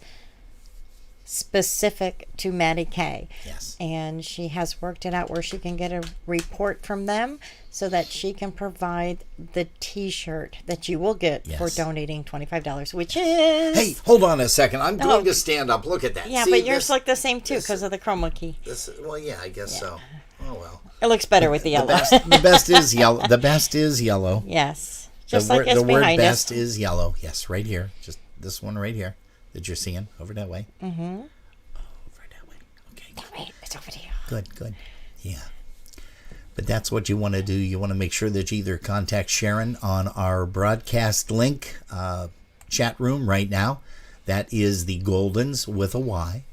specific to Maddie K. Yes. And she has worked it out where she can get a report from them so that she can provide the T-shirt that you will get for donating $25, which is... Hey, hold on a second. I'm going to stand up. Look at that. Yeah, see, but yours look the same too because of the chroma key. Well, yeah, I guess so. Oh, well. It looks better with the yellow. The best is yellow. The best is yellow. Yes. Just like the word best is yellow. Yes, right here. Just this one right here that you're seeing over that way. Mm-hmm. Over that way. Okay. No, wait, it's over here. Good. Yeah. But that's what you want to do. You want to make sure that you either contact Sharon on our broadcast link chat room right now. That is the Goldens with a Y.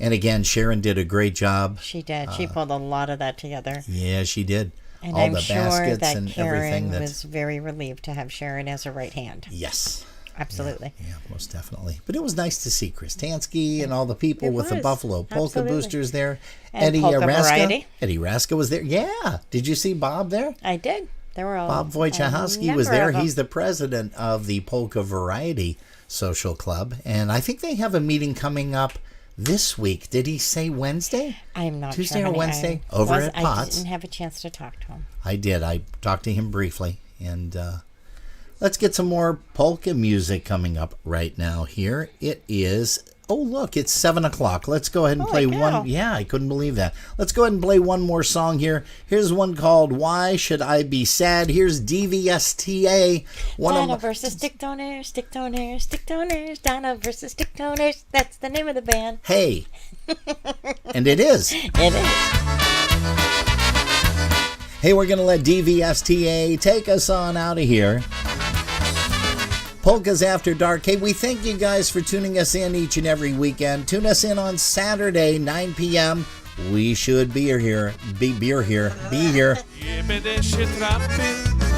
And again, Sharon did a great job. She did. She pulled a lot of that together. Yeah, she did. And all I'm the sure baskets that and Karen everything. was very relieved to have Sharon as a right hand. Yes. Absolutely. Yeah, most definitely. But it was nice to see Chris Tansky and all the people with the Buffalo Polka Boosters there. And Eddie Polka Raska. Variety. Eddie Raska was there. Yeah. Did you see Bob there? I did. There were all Bob Wojciechowski was there. He's the president of the Polka Variety Social Club. And I think they have a meeting coming up this week. Did he say Wednesday? I'm not Tuesday sure. or Wednesday? Over at I Potts. didn't have a chance to talk to him. I did. I talked to him briefly. And let's get some more polka music coming up right now here. It is... Oh, look, it's 7 o'clock. Let's go ahead and play one. Yeah, I couldn't believe that. Let's go ahead and play one more song here. Here's one called Why Should I Be Sad? Here's DVSTA. Donna versus Stick Toners, Stick Toners, Stick Toners. Donna versus Stick Toners. That's the name of the band. Hey. And it is. It is. Hey, we're going to let DVSTA take us on out of here. Polkas After Dark. Hey, we thank you guys for tuning us in each and every weekend. Tune us in on Saturday, 9 p.m. We should be here. Be here. Nie będę się trapił,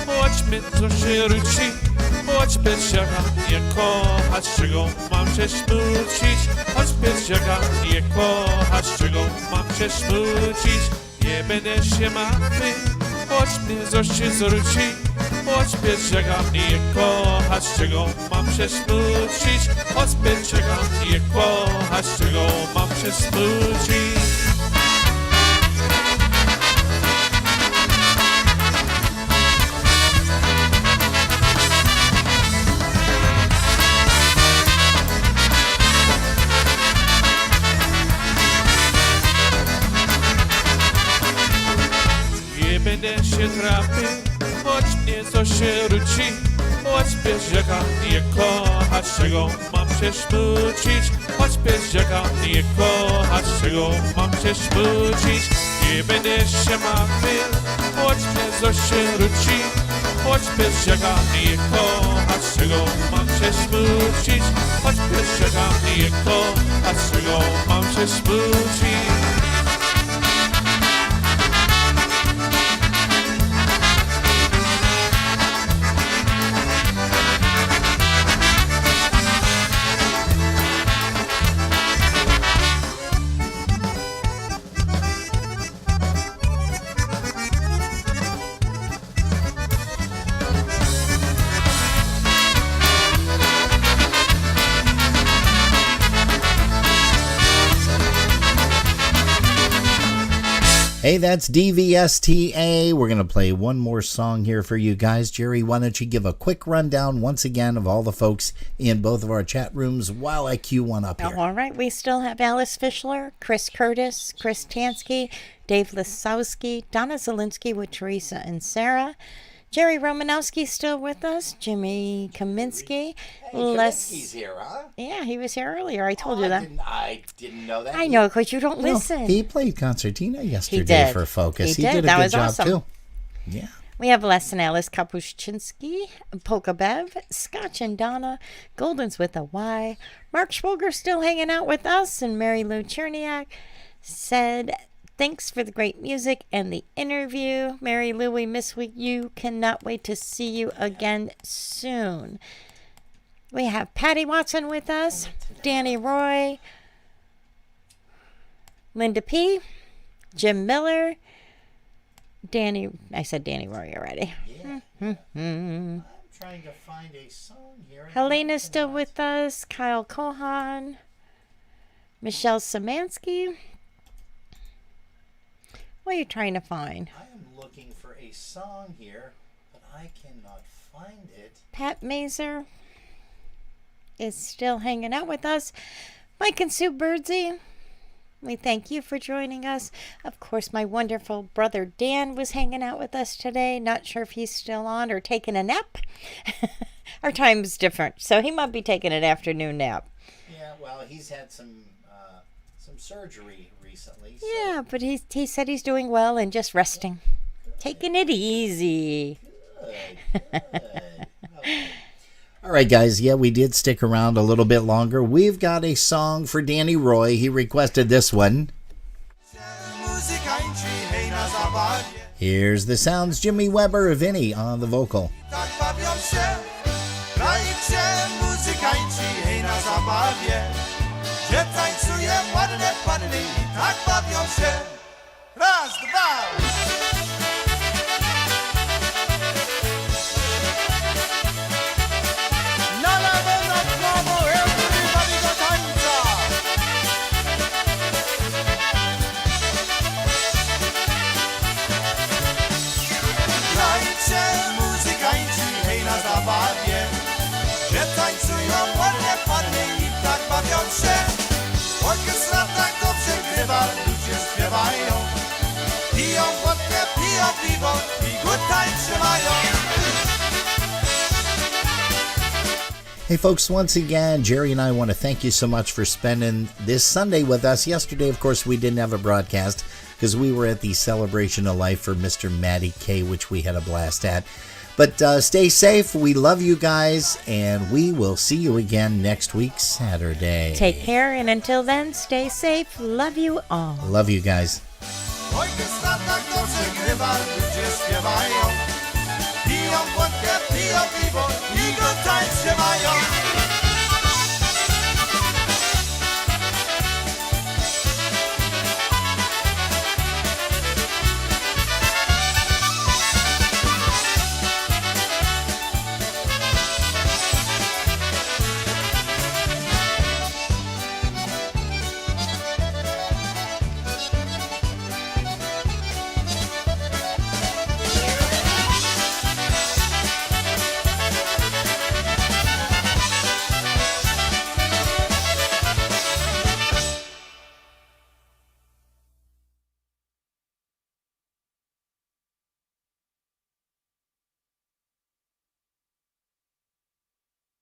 chodźmy co się ruci, chodź bezsiaga, nie kochać, czego mam się smucić, chodź bezsiaga, nie kochać, czego mam się smucić, nie będę się martwił, chodź mnie co się zwróci, chodź bezsiaga, nie kochać, czego mam się smucić, chodź bezsiaga, nie kochać, czego mam się smucić. Będę się trapił, choć mnie co się ruci, choć bezdziaka nie kochać, czego mam się smucić, choć bezdziaka nie kochać, czego mam się smucić, nie będę się martwił, choć mnie co się ruci, choć bezdziaka nie kochać, czego mam się smucić, choć bezdziaka nie kochać, czego mam się smucić. Hey, that's DVSTA. We're going to play one more song here for you guys. Jerry, why don't you give a quick rundown once again of all the folks in both of our chat rooms while I cue one up here. All right. We still have Alice Fischler, Chris Curtis, Chris Tansky, Dave Lisowski, Donna Zielinski with Teresa and Sarah. Jerry Romanowski's still with us. Jimmy Kaminsky. Hey, Kaminsky's here, huh? Yeah, he was here earlier. I told you that. I didn't know that. I know, because you don't listen. He played concertina yesterday for Focus. He did a that good was job, awesome. too. Yeah. We have Les and Alice Kapushchinsky, Polka Bev, Scotch and Donna, Golden's with a Y. Mark Schwoger still hanging out with us, and Mary Lou Cherniak said, thanks for the great music and the interview. Mary Lou, we miss you. Cannot wait to see you again soon. We have Patty Watson with us, Danny Roy, Linda P., Jim Miller, I said Danny Roy already. Yeah. I'm trying to find a song here. Helena's still with us, Kyle Kohan, Michelle Samansky. What are you trying to find? I am looking for a song here, but I cannot find it. Pat Mazer is still hanging out with us. Mike and Sue Birdsey, we thank you for joining us. Of course, my wonderful brother Dan was hanging out with us today. Not sure if he's still on or taking a nap. Our time is different, so he might be taking an afternoon nap. Yeah, well, he's had some surgery recently. So. Yeah, but he said he's doing well and just resting. Taking it easy. Good. Okay. All right, guys. Yeah, we did stick around a little bit longer. We've got a song for Danny Roy. He requested this one. Here's the sounds. Jimmy Weber, Vinny on the vocal. Raz, dwa! Tańcują ładnie panny i tak bawią się. Orkiestra tak dobrze grywa, ludzie śpiewają. Piją wódkę, piją piwo i good time trzymają. Hey folks, once again, Jerry and I want to thank you so much for spending this Sunday with us. Yesterday, of course, we didn't have a broadcast because we were at the Celebration of Life for Mr. Matty K, which we had a blast at. But stay safe. We love you guys, and we will see you again next week, Saturday. Take care, and until then, stay safe. Love you all. Love you guys. Orkiestra tak dobrze grywa, ludzie śpiewają. Piją wódkę, piją piwo i good time trzymają.